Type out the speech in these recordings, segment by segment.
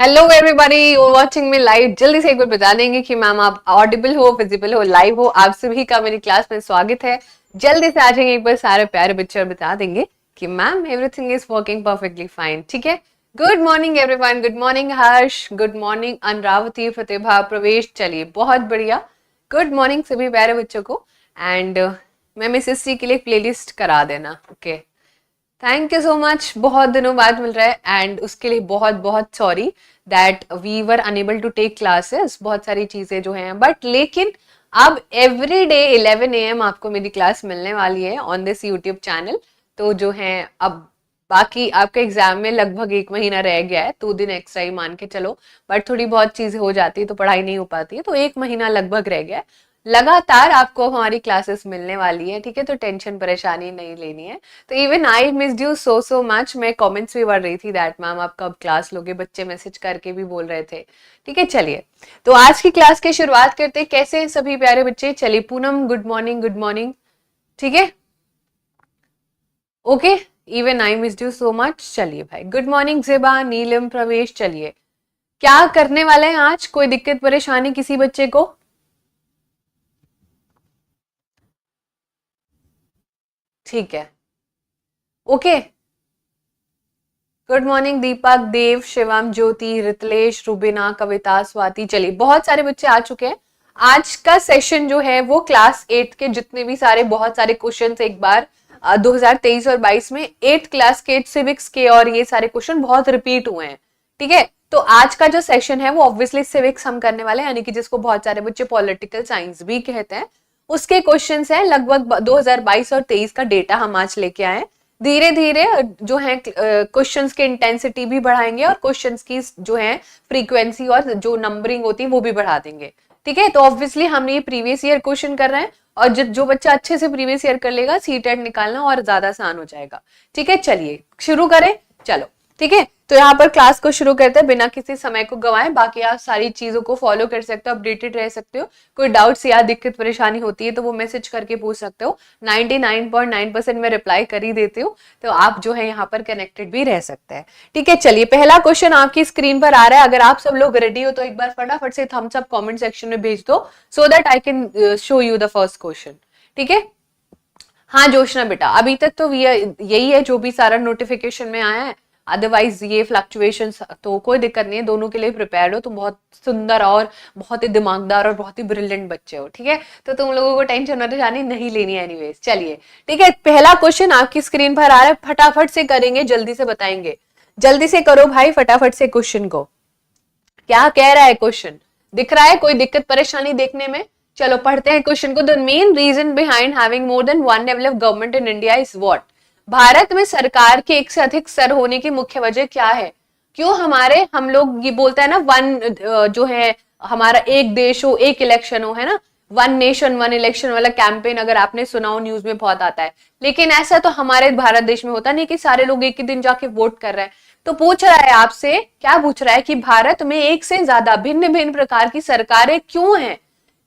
Hello everybody watching me live. जल्दी से एक बार बता देंगे कि मैम आप ऑडिबल हो, विजिबल हो, लाइव हो। आप सभी का मेरी क्लास में स्वागत है। जल्दी से आ जाएंगे एक बार सारे प्यारे बच्चे और बता देंगे कि ma'am everything is working perfectly fine. ठीक है। Good morning everyone. Good morning Harsh, good morning Anravati, Pratibha, Pravesh. चलिए बहुत बढ़िया। गुड मॉर्निंग सभी प्यारे बच्चों को। एंड मैम इस हिस्ट्री के लिए प्लेलिस्ट करा देना। Okay, thank you so much. बहुत दिनों बाद मिल रहा है एंड उसके लिए बहुत बहुत sorry that we were unable to take classes. बहुत सारी चीजें जो हैं बट लेकिन अब एवरी डे 11 AM आपको मेरी क्लास मिलने वाली है ऑन दिस यूट्यूब चैनल। तो जो है अब बाकी आपके एग्जाम में लगभग एक महीना रह गया है, 2 दिन एक्स्ट्रा ही मान के चलो। बट थोड़ी बहुत चीजें हो जाती है तो पढ़ाई नहीं हो पाती है, तो एक महीना लगभग रह गया है। लगातार आपको हमारी क्लासेस मिलने वाली है। ठीक है, तो टेंशन परेशानी नहीं लेनी है। तो even I missed you so much. मैं कमेंट्स भी पढ़ रही थी दैट मैम आप कब क्लास लोगे, बच्चे मैसेज करके भी बोल रहे थे। ठीक है, चलिए तो आज की क्लास की शुरुआत करते हैं। कैसे हैं सभी प्यारे बच्चे? चलिए Poonam, good morning, good morning. ठीक है, okay. Even I missed you so much. चलिए भाई, गुड मॉर्निंग ज़ेबा, नीलम, प्रवेश। चलिए क्या करने वाले हैं आज? कोई दिक्कत परेशानी किसी बच्चे को? ठीक है, ओके। गुड मॉर्निंग दीपक, देव, शिवम, ज्योति, रितलेश, रुबिना, कविता, स्वाति। चलिए बहुत सारे बच्चे आ चुके हैं। आज का सेशन जो है वो क्लास 8 के जितने भी सारे बहुत सारे क्वेश्चन एक बार 2023 और 22 में 8 क्लास के 8 सिविक्स के और ये सारे क्वेश्चन बहुत रिपीट हुए हैं। ठीक है, तो आज का जो सेशन है वो ऑब्वियसली सिविक्स हम करने वाले हैं, यानी कि जिसको बहुत सारे बच्चे पॉलिटिकल साइंस भी कहते हैं। उसके क्वेश्चंस हैं लगभग 2022 और 23 का डेटा हम आज लेके आए हैं। धीरे धीरे जो है क्वेश्चंस की इंटेंसिटी भी बढ़ाएंगे और क्वेश्चंस की जो है फ्रीक्वेंसी और जो नंबरिंग होती है वो भी बढ़ा देंगे। ठीक है, तो ऑब्वियसली हम ये प्रीवियस ईयर क्वेश्चन कर रहे हैं और जो बच्चा अच्छे से प्रीवियस ईयर कर लेगा सीटेट निकालना और ज्यादा आसान हो जाएगा। ठीक है, चलिए शुरू करें। चलो ठीक है, तो यहाँ पर क्लास को शुरू करते हैं बिना किसी समय को गवाएं। बाकी आप सारी चीजों को फॉलो कर सकते हो, अपडेटेड रह सकते हो। कोई डाउट्स या दिक्कत परेशानी होती है तो वो मैसेज करके पूछ सकते हो। 99.9% मैं रिप्लाई कर ही देती हूँ, तो आप जो है यहाँ पर कनेक्टेड भी रह सकते हैं। ठीक है, चलिए पहला क्वेश्चन आपकी स्क्रीन पर आ रहा है। अगर आप सब लोग रेडी हो तो एक बार फटाफट से थम्स अप कमेंट सेक्शन में भेज दो so that I can show you the first question. ठीक है, हाँ जोशना बेटा, अभी तक तो यही है जो भी सारा नोटिफिकेशन में आया है। अदरवाइज ये फ्लक्चुएशन तो कोई दिक्कत नहीं है, दोनों के लिए प्रिपेयर्ड हो। तुम बहुत सुंदर और बहुत ही दिमागदार और बहुत ही ब्रिलियंट बच्चे हो। ठीक है, तो तुम लोगों को टेंशन परेशानी नहीं लेनी है एनीवेज। चलिए ठीक है, पहला क्वेश्चन आपकी स्क्रीन पर आ रहा है, फटाफट से करेंगे, जल्दी से बताएंगे। जल्दी से करो भाई फटाफट से क्वेश्चन को। क्या कह रहा है क्वेश्चन? दिख रहा है? कोई दिक्कत परेशानी देखने में? चलो पढ़ते हैं क्वेश्चन को। The main reason behind having more than one level of government in India is what? Bharat में सरकार के एक से अधिक स्तर होने की मुख्य वजह क्या है? क्यों हमारे हम लोग ये बोलते हैं ना वन जो है हमारा एक देश हो एक इलेक्शन हो, है ना, वन नेशन वन इलेक्शन वाला कैंपेन अगर आपने सुना हो न्यूज में बहुत आता है। लेकिन ऐसा तो हमारे भारत देश में होता नहीं कि सारे लोग एक ही दिन जाके वोट कर रहे हैं। तो पूछ रहा है आपसे, क्या पूछ रहा है कि भारत में एक से ज्यादा भिन्न भिन्न प्रकार की सरकारें क्यों हैं?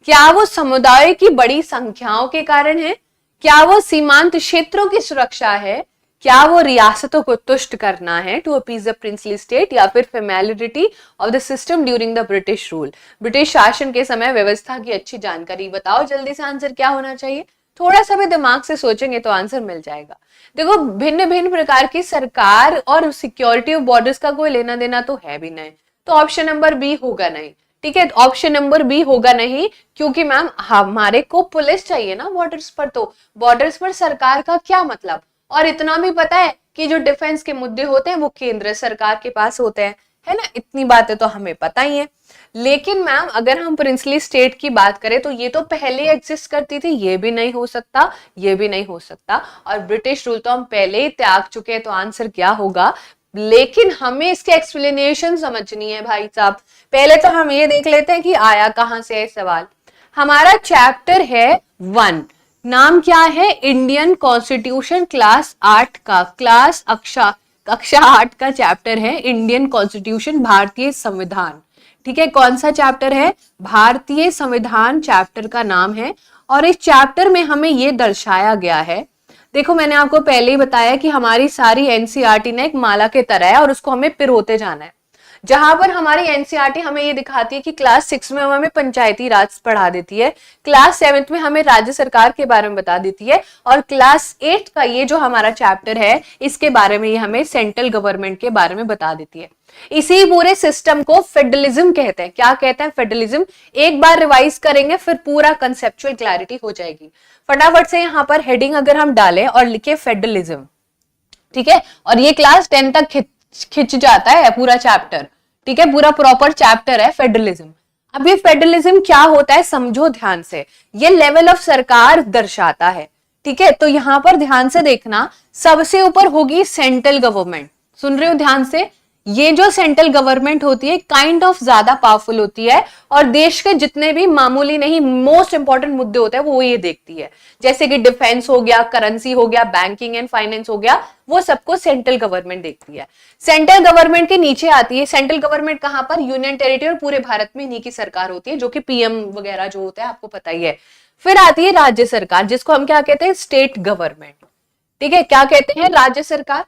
क्या वो समुदाय की बड़ी संख्याओं के कारण है? क्या वो सीमांत क्षेत्रों की सुरक्षा है? क्या वो रियासतों को तुष्ट करना है to appease the princely state, या फिर familiarity of the system during the British rule? British शासन के समय व्यवस्था की अच्छी जानकारी। बताओ जल्दी से आंसर क्या होना चाहिए? थोड़ा सा भी दिमाग से सोचेंगे तो आंसर मिल जाएगा। देखो भिन्न भिन्न प्रकार की सरकार और सिक्योरिटी ऑफ बॉर्डर्स का कोई लेना देना तो है भी नहीं, तो ऑप्शन नंबर बी होगा नहीं। ठीक है, ऑप्शन नंबर बी होगा नहीं, क्योंकि मैम हमारे को पुलिस चाहिए ना बॉर्डर्स पर, तो बॉर्डर्स पर सरकार का क्या मतलब? और इतना भी पता है कि जो डिफेंस के मुद्दे होते हैं वो केंद्र सरकार के पास होते हैं, है ना, इतनी बातें तो हमें पता ही है। लेकिन मैम अगर हम प्रिंसली स्टेट की बात करें तो ये तो पहले एग्जिस्ट करती थी, ये भी नहीं हो सकता, ये भी नहीं हो सकता। और ब्रिटिश रूल तो हम पहले ही त्याग चुके हैं, तो आंसर क्या होगा? लेकिन हमें इसके एक्सप्लेनेशन समझनी है भाई साहब। पहले तो हम ये देख लेते हैं कि आया कहां से है सवाल। हमारा चैप्टर है 1, नाम क्या है? इंडियन कॉन्स्टिट्यूशन, क्लास 8 का, क्लास कक्षा कक्षा 8 का चैप्टर है इंडियन कॉन्स्टिट्यूशन, भारतीय संविधान। ठीक है, कौन सा चैप्टर है? भारतीय संविधान चैप्टर का नाम है। और इस चैप्टर में हमें ये दर्शाया गया है, देखो मैंने आपको पहले ही बताया कि हमारी सारी एनसीईआरटी ना एक माला के तरह है और उसको हमें पिरोते जाना है। जहां पर हमारी एनसीईआरटी हमें ये दिखाती है कि क्लास 6 में हमें पंचायती राज पढ़ा देती है, क्लास 7 में हमें राज्य सरकार के बारे में बता देती है, और क्लास 8 का ये जो हमारा चैप्टर है इसके बारे में ये हमें सेंट्रल गवर्नमेंट के बारे में बता देती है। इसी पूरे सिस्टम को फेडरलिज्म कहते हैं। क्या कहते हैं? फेडरलिज्म। एक बार रिवाइज करेंगे फिर पूरा कंसेप्चुअल क्लैरिटी हो जाएगी। फटाफट से यहाँ पर हेडिंग अगर हम डालें और लिखे फेडरलिज्म, ठीक है, और ये क्लास 10 तक खिंच जाता है पूरा चैप्टर, ठीक है, पूरा प्रॉपर चैप्टर है फेडरलिज्म। अब ये फेडरलिज्म क्या होता है समझो ध्यान से। ये लेवल ऑफ सरकार दर्शाता है, ठीक है। तो यहां पर ध्यान से देखना, सबसे ऊपर होगी सेंट्रल गवर्नमेंट। सुन रहे हो ध्यान से? ये जो सेंट्रल गवर्नमेंट होती है काइंड ऑफ ज्यादा पावरफुल होती है, और देश के जितने भी मामूली नहीं मोस्ट इंपॉर्टेंट मुद्दे होते हैं वो ये देखती है। जैसे कि डिफेंस हो गया, करेंसी हो गया, बैंकिंग एंड फाइनेंस हो गया, वो सबको सेंट्रल गवर्नमेंट देखती है। सेंट्रल गवर्नमेंट के नीचे आती है सेंट्रल गवर्नमेंट, कहां पर? यूनियन टेरिटरी, और पूरे भारत में इन्हीं की सरकार होती है, जो कि पीएम वगैरह जो होता है आपको पता ही है। फिर आती है राज्य सरकार, जिसको हम क्या कहते हैं? स्टेट गवर्नमेंट, ठीक है। क्या कहते हैं? राज्य सरकार।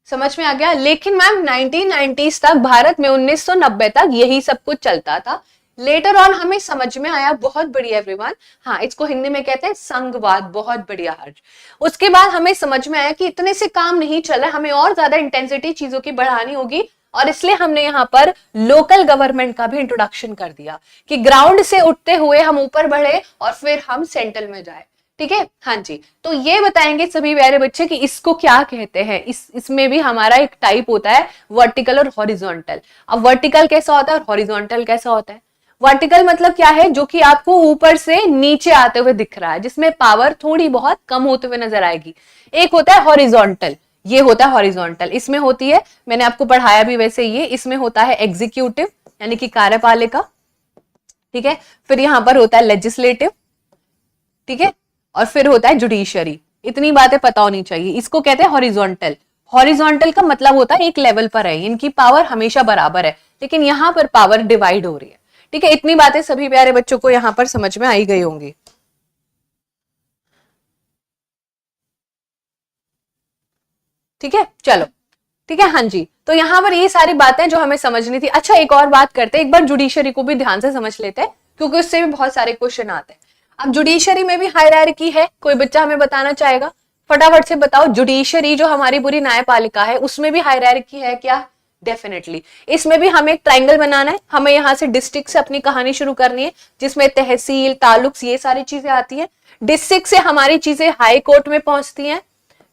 समझ में आ गया? लेकिन मैम 1990s तक, भारत में 1990 तक यही सब कुछ चलता था। लेटर ऑन हमें समझ में आया, बहुत बढ़िया एवरीवन, हाँ इसको हिंदी में कहते हैं संघवाद, बहुत बढ़िया हर्ष। उसके बाद हमें समझ में आया कि इतने से काम नहीं चल रहा, हमें और ज्यादा इंटेंसिटी चीजों की बढ़ानी होगी, और इसलिए हमने यहाँ पर लोकल गवर्नमेंट का भी इंट्रोडक्शन कर दिया कि ग्राउंड से उठते हुए हम ऊपर बढ़े और फिर हम सेंट्रल में जाए, ठीक है। हाँ जी, तो ये बताएंगे सभी प्यारे बच्चे कि इसको क्या कहते हैं। इसमें भी हमारा एक टाइप होता है वर्टिकल और हॉरिजॉन्टल। अब वर्टिकल कैसा होता है और हॉरिजॉन्टल कैसा होता है? वर्टिकल मतलब क्या है? जो कि आपको ऊपर से नीचे आते हुए दिख रहा है, जिसमें पावर थोड़ी बहुत कम होते हुए नजर आएगी। एक होता है हॉरिजॉन्टल, ये होता है हॉरिजॉन्टल। इसमें होती है, मैंने आपको पढ़ाया भी वैसे, ये इसमें होता है एग्जीक्यूटिव यानी कि कार्यपालिका, ठीक है। फिर यहां पर होता है लेजिस्लेटिव, ठीक है, और फिर होता है जुडिशरी। इतनी बातें पता होनी चाहिए। इसको कहते हैं हॉरिजॉन्टल। हॉरिजॉन्टल का मतलब होता है एक लेवल पर है, इनकी पावर हमेशा बराबर है, लेकिन यहां पर पावर डिवाइड हो रही है, ठीक है। इतनी बातें सभी प्यारे बच्चों को यहां पर समझ में आई गई होंगी, ठीक है। चलो, ठीक है, हाँ जी। तो यहां पर ये सारी बातें जो हमें समझनी थी। अच्छा, एक और बात करते हैं, एक बार जुडिशरी को भी ध्यान से समझ लेते हैं, क्योंकि उससे भी बहुत सारे क्वेश्चन आते हैं। अब जुडिशरी में भी हायरार्की है, कोई बच्चा हमें बताना चाहेगा? फटाफट से बताओ, जुडिशरी जो हमारी पूरी न्यायपालिका है उसमें भी हायरार्की है क्या? डेफिनेटली। इसमें भी हमें एक ट्रायंगल बनाना है, हमें यहाँ से डिस्ट्रिक्ट से अपनी कहानी शुरू करनी है, जिसमें तहसील, तालुक, ये सारी चीजें आती हैं। डिस्ट्रिक्ट से हमारी चीजें हाई कोर्ट में पहुंचती हैं,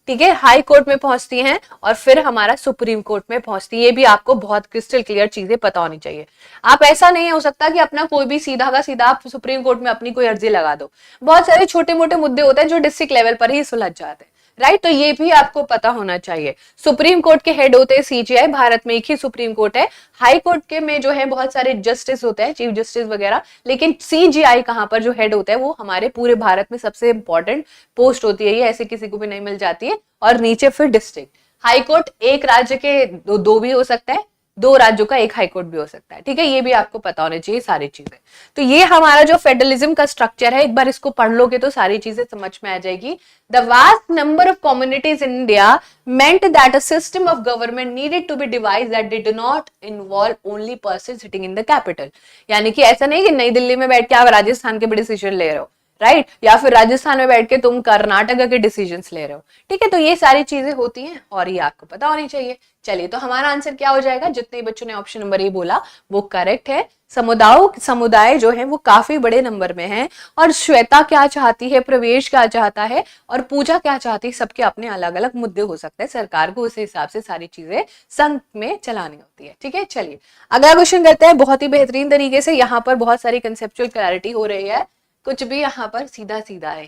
ठीक है, हाई कोर्ट में पहुंचती हैं, और फिर हमारा सुप्रीम कोर्ट में पहुंचती है। ये भी आपको बहुत क्रिस्टल क्लियर चीजें पता होनी चाहिए। आप ऐसा नहीं हो सकता कि अपना कोई भी सीधा का सीधा आप सुप्रीम कोर्ट में अपनी कोई अर्जी लगा दो। बहुत सारे छोटे मोटे मुद्दे होते हैं जो डिस्ट्रिक्ट लेवल पर ही सुलझ जाते हैं, राइट। तो ये भी आपको पता होना चाहिए। सुप्रीम कोर्ट के हेड होते हैं सीजीआई, भारत में एक ही सुप्रीम कोर्ट है। हाई कोर्ट के में जो है बहुत सारे जस्टिस होते हैं, चीफ जस्टिस वगैरह, लेकिन सीजीआई कहां पर जो हेड होता है वो हमारे पूरे भारत में सबसे इंपॉर्टेंट पोस्ट होती है, ये ऐसे किसी को भी नहीं मिल जाती है। और नीचे फिर डिस्ट्रिक्ट। हाई कोर्ट एक राज्य के दो भी हो सकता है, दो राज्यों का एक हाई कोर्ट भी हो सकता है, ठीक है। ये भी आपको पता होना चाहिए सारी चीजें। तो ये हमारा जो फेडरलिज्म का स्ट्रक्चर है, एक बार इसको पढ़ लोगे तो सारी चीजें समझ में आ जाएगी। The vast number of communities in India meant that a system of government needed to be devised that did not involve only person sitting in the capital। यानी कि ऐसा नहीं कि नई दिल्ली में बैठ के आप राजस्थान के भी डिसीजन ले रहे हो, राइट, या फिर राजस्थान में बैठ के तुम कर्नाटक के डिसीजंस ले रहे हो, ठीक है। तो ये सारी चीजें होती हैं और ये आपको पता होनी चाहिए। चलिए, तो हमारा आंसर क्या हो जाएगा? जितने बच्चों ने ऑप्शन नंबर ए बोला वो करेक्ट है। समुदाय जो है वो काफी बड़े नंबर में है, और श्वेता क्या चाहती है, प्रवेश क्या चाहता है, और पूजा क्या चाहती है, सबके अपने अलग अलग मुद्दे हो सकते हैं। सरकार को उस हिसाब से सारी चीजें संघ में चलानी होती है, ठीक है। चलिए, अगला क्वेश्चन करते हैं बहुत ही बेहतरीन तरीके से। यहाँ पर बहुत सारी कंसेप्चुअल क्लैरिटी हो रही है, कुछ भी यहाँ पर सीधा सीधा है,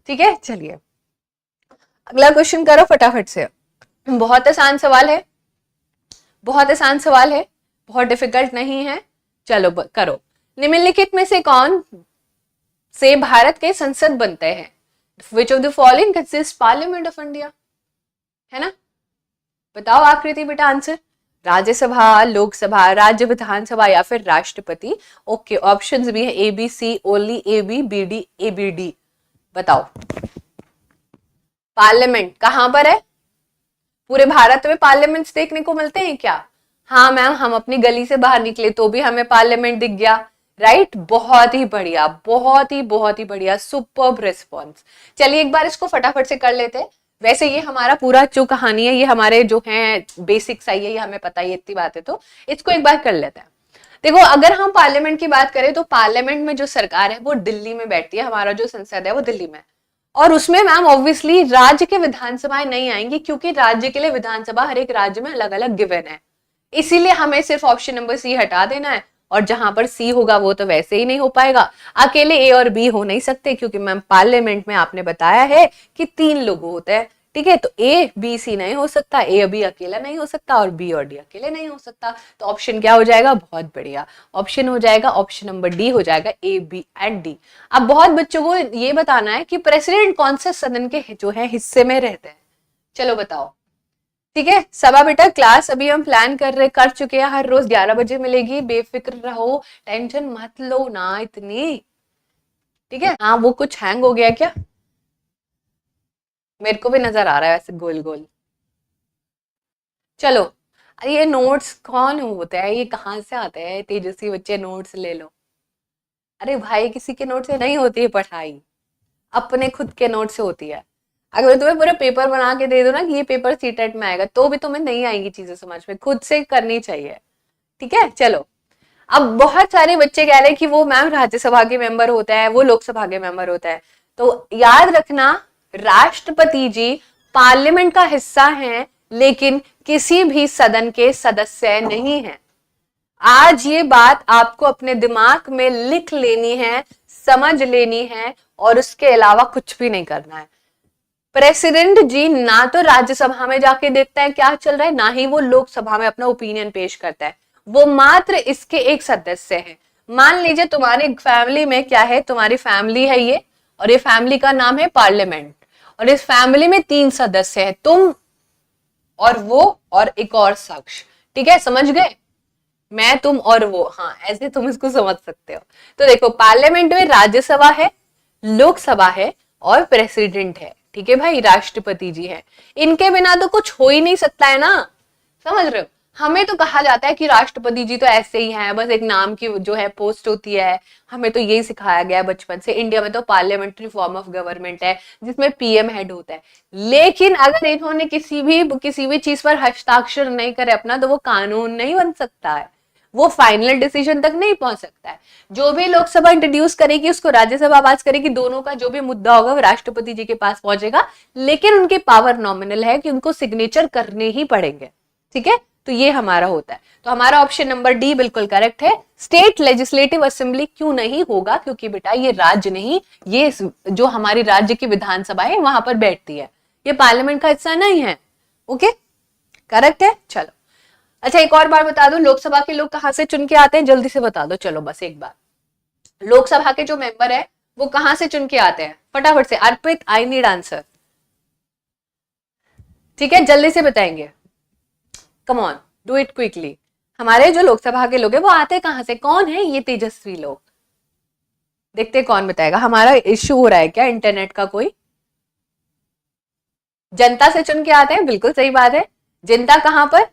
ठीक है। चलिए, अगला क्वेश्चन करो फटाफट से। बहुत आसान सवाल है, बहुत आसान सवाल है, बहुत डिफिकल्ट नहीं है। चलो करो। निम्नलिखित में से कौन से भारत के संसद बनते हैं? विच of the following consist parliament of India? है ना, बताओ आकृति बेटा आंसर। राज्यसभा, लोकसभा, राज्य विधानसभा या फिर राष्ट्रपति। ओके, ऑप्शंस भी है A B C, only A B, B D, A B D. बताओ पार्लियामेंट कहां पर है? पूरे भारत में पार्लियामेंट्स देखने को मिलते हैं क्या? हाँ मैम, हम अपनी गली से बाहर निकले तो भी हमें पार्लियामेंट दिख गया, राइट? बहुत ही बढ़िया, बहुत ही बढ़िया, सुपर्ब रिस्पॉन्स। चलिए एक बार इसको फटाफट से कर लेते हैं। वैसे ये हमारा पूरा जो कहानी है, ये हमारे जो है बेसिक्स आई है, ये हमें पता ही, इतनी बात है, तो इसको एक बार कर लेते हैं। देखो, अगर हम पार्लियामेंट की बात करें तो पार्लियामेंट में जो सरकार है वो दिल्ली में बैठती है, हमारा जो संसद है वो दिल्ली में, और उसमें मैम ऑब्वियसली राज्य के विधानसभाएं नहीं आएंगी, क्योंकि राज्य के लिए विधानसभा हर एक राज्य में अलग अलग गिवन है। इसीलिए हमें सिर्फ ऑप्शन नंबर सी हटा देना है, और जहां पर सी होगा वो तो वैसे ही नहीं हो पाएगा। अकेले ए और बी हो नहीं सकते, क्योंकि मैम पार्लियामेंट में आपने बताया है कि 3 लोग होते हैं, ठीक है? तो ए बी सी नहीं हो सकता, ए अभी अकेला नहीं हो सकता, और बी और डी अकेले नहीं हो सकता। तो ऑप्शन क्या हो जाएगा? बहुत बढ़िया, ऑप्शन हो जाएगा, ऑप्शन नंबर डी हो जाएगा, ए बी एंड डी। अब बहुत बच्चों को ये बताना है कि प्रेसिडेंट कौन से सदन के जो है हिस्से में रहते हैं। चलो बताओ, ठीक है? सबा बेटा, क्लास अभी हम प्लान कर चुके हैं, हर रोज 11 बजे मिलेगी, बेफिक्र रहो, टेंशन मत लो ना इतनी, ठीक है? हाँ, वो कुछ हैंग हो गया क्या? मेरे को भी नजर आ रहा है वैसे गोल गोल। चलो, ये नोट्स कौन होता है, ये कहाँ से आते हैं? तेजस्वी बच्चे नोट्स ले लो। अरे भाई, किसी के नोट से नहीं होती है पढ़ाई, अपने खुद के नोट से होती है। अगर मैं तुम्हें पूरा पेपर बना के दे दो ना कि ये पेपर सीटेट में आएगा, तो भी तुम्हें नहीं आएंगी चीजें समझ में, खुद से करनी चाहिए, ठीक है? चलो, अब बहुत सारे बच्चे कह रहे हैं कि वो मैम राज्यसभा के मेंबर होता है, वो लोकसभा के मेंबर होता है। तो याद रखना, राष्ट्रपति जी पार्लियामेंट का हिस्सा हैं, लेकिन किसी भी सदन के सदस्य नहीं हैं। आज ये बात आपको अपने दिमाग में लिख लेनी है, समझ लेनी है, और उसके अलावा कुछ भी नहीं करना है। प्रेसिडेंट जी ना तो राज्यसभा में जाके देखता है क्या चल रहा है, ना ही वो लोकसभा में अपना ओपिनियन पेश करता है, वो मात्र इसके एक सदस्य है। मान लीजिए तुम्हारी फैमिली में क्या है, तुम्हारी फैमिली है ये, और ये फैमिली का नाम है पार्लियामेंट, और इस फैमिली में 3 सदस्य है, तुम और वो और एक और शख्स, ठीक है? समझ गए? मैं, तुम और वो, हाँ, ऐसे तुम इसको समझ सकते हो। तो देखो, पार्लियामेंट में राज्यसभा है, लोकसभा है, और प्रेसिडेंट है, ठीक है भाई? राष्ट्रपति जी है, इनके बिना तो कुछ हो ही नहीं सकता है ना, समझ रहे हो? हमें तो कहा जाता है कि राष्ट्रपति जी तो ऐसे ही हैं, बस एक नाम की जो है पोस्ट होती है, हमें तो यही सिखाया गया है बचपन से। इंडिया में तो पार्लियामेंट्री फॉर्म ऑफ गवर्नमेंट है, जिसमें पीएम हेड होता है। लेकिन अगर इन्होंने किसी भी चीज पर हस्ताक्षर नहीं करे अपना, तो वो कानून नहीं बन सकता है, वो फाइनल डिसीजन तक नहीं पहुंच सकता है। जो भी लोकसभा इंट्रोड्यूस करेगी, उसको राज्यसभा पास करेगी, दोनों का जो भी मुद्दा होगा वो राष्ट्रपति जी के पास पहुंचेगा, लेकिन उनकी पावर नॉमिनल है कि उनको सिग्नेचर करने ही पड़ेंगे, ठीक है? तो ये हमारा होता है। तो हमारा ऑप्शन नंबर डी बिल्कुल करेक्ट है। स्टेट लेजिस्लेटिव असेंबली क्यों नहीं होगा? क्योंकि बेटा ये राज्य नहीं, ये जो हमारी राज्य की विधानसभा है वहां पर बैठती है, ये पार्लियामेंट का हिस्सा नहीं है। ओके, करेक्ट है। चलो, अच्छा एक और बार बता दो, लोकसभा के लोग कहां से चुन के आते हैं? जल्दी से बता दो, चलो बस एक बार। लोकसभा के जो मेंबर है वो कहां से चुन के आते हैं? फटाफट से, अर्पित, आई नीड आंसर, ठीक है? जल्दी से बताएंगे, come on, do it quickly. हमारे जो लोकसभा के लोग हैं वो आते कहां से? कौन है ये तेजस्वी लोग? देखते कौन बताएगा। हमारा इश्यू हो रहा है क्या इंटरनेट का कोई? जनता से चुन के आते हैं, बिल्कुल सही बात है। जनता कहां पर?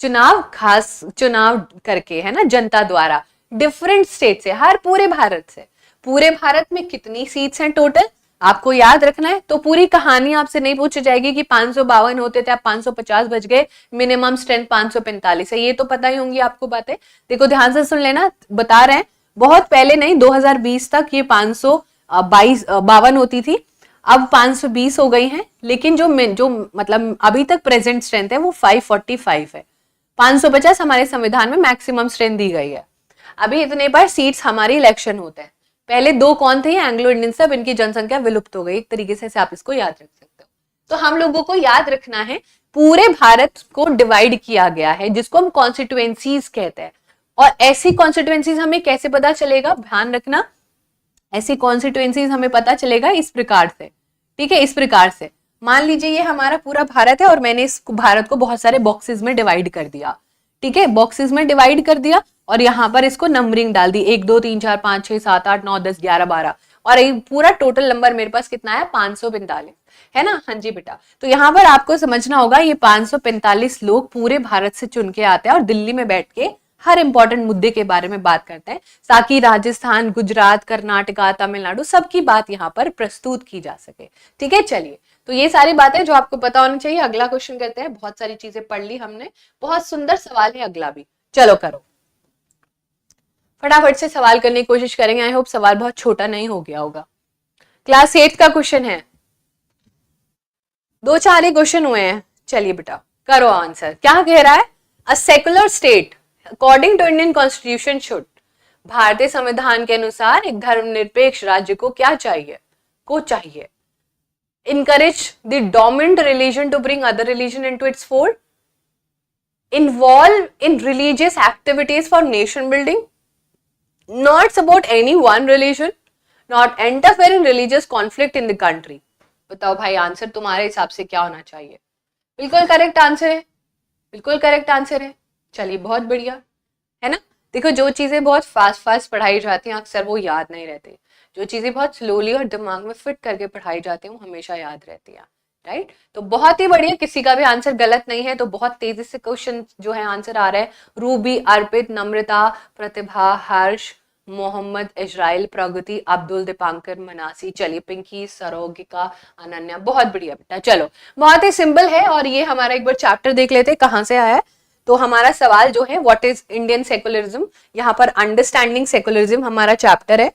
चुनाव, खास चुनाव करके, है ना, जनता द्वारा, डिफरेंट स्टेट से, हर पूरे भारत से। पूरे भारत में कितनी सीट्स हैं टोटल आपको याद रखना है। तो पूरी कहानी आपसे नहीं पूछी जाएगी कि 552 होते थे, अब 550 बच गए, मिनिमम स्ट्रेंथ 545 है, ये तो पता ही होंगी आपको बातें। देखो ध्यान से सुन लेना, बता रहे हैं, बहुत पहले नहीं, 2020 तक ये 552 होती थी, अब 520 हो गई हैं, लेकिन जो मतलब अभी तक प्रेजेंट स्ट्रेंथ है वो 545 है। 550 हमारे संविधान में मैक्सिमम स्ट्रेंथ दी गई है। अभी इतने पर सीट्स हमारी इलेक्शन होते हैं। पहले 2 कौन थे? एंग्लो इंडियन, सब इनकी जनसंख्या विलुप्त हो गई, एक तरीके से आप इसको याद रख सकते हो। तो हम लोगों को याद रखना है, पूरे भारत को डिवाइड किया गया है, जिसको हम कॉन्स्टिट्यूएंसीज कहते हैं। और ऐसी कॉन्स्टिट्यूएंसीज हमें कैसे पता चलेगा? ध्यान रखना, ऐसी कॉन्स्टिट्यूएंसीज हमें पता चलेगा इस प्रकार से, ठीक है? इस प्रकार से मान लीजिए ये हमारा पूरा भारत है, और मैंने इस भारत को बहुत सारे बॉक्सेस में डिवाइड कर दिया, ठीक है? बॉक्सेस में डिवाइड कर दिया, और यहाँ पर इसको नंबरिंग डाल दी, 1 2 3 4 5 6 7 8 9 10 11 12, और ये पूरा टोटल नंबर मेरे पास कितना है? 545। है ना? हाँ जी बेटा। तो यहाँ पर आपको समझना होगा ये 545 लोग पूरे भारत से चुन के आते हैं और दिल्ली में बैठ के हर इंपॉर्टेंट मुद्दे के बारे में बात करते हैं ताकि राजस्थान, गुजरात, कर्नाटका, तमिलनाडु सबकी बात यहाँ पर प्रस्तुत की जा सके। ठीक है, चलिए, तो ये सारी बातें जो आपको पता होनी चाहिए। अगला क्वेश्चन करते हैं। बहुत सारी चीजें पढ़ ली हमने, बहुत सुंदर सवाल है अगला भी। चलो करो, फटाफट से सवाल करने की कोशिश करेंगे। आई होप सवाल बहुत छोटा नहीं हो गया होगा। क्लास 8 का क्वेश्चन है, 2-4 ही क्वेश्चन हुए हैं। चलिए बेटा करो आंसर। क्या कह रहा है? A secular state according to Indian constitution should, भारतीय संविधान के अनुसार एक धर्मनिरपेक्ष राज्य को क्या चाहिए? encourage the dominant religion to bring other religion into its fold, involve in religious activities for nation building, not support any one religion, not interfere in religious conflict in the country। बताओ भाई answer तुम्हारे हिसाब से क्या होना चाहिए? बिल्कुल correct answer है, बिल्कुल करेक्ट आंसर है। चलिए बहुत बढ़िया, है ना? देखो जो चीजें बहुत फास्ट पढ़ाई जाती हैं अक्सर वो याद नहीं रहती, जो चीजें बहुत स्लोली और दिमाग में फिट करके पढ़ाई जाती हैं वो हमेशा याद रहती है, राइट? तो बहुत ही बढ़िया, किसी का भी आंसर गलत नहीं है। तो बहुत तेजी से क्वेश्चन जो है आंसर आ रहा है। रूबी, अर्पित, नम्रता, प्रतिभा, हर्ष, मोहम्मद, इजराइल, प्रगति, अब्दुल, दीपांकर, मनासी। चलिए पिंकी, सरोगिका, अनन्या, बहुत बढ़िया बेटा। चलो बहुत ही सिंपल है और ये हमारा एक बार चैप्टर देख लेते हैं कहाँ से आया है। तो हमारा सवाल जो है व्हाट इज इंडियन सेकुलरिज्म, यहाँ पर अंडरस्टैंडिंग सेकुलरिज्म हमारा चैप्टर है।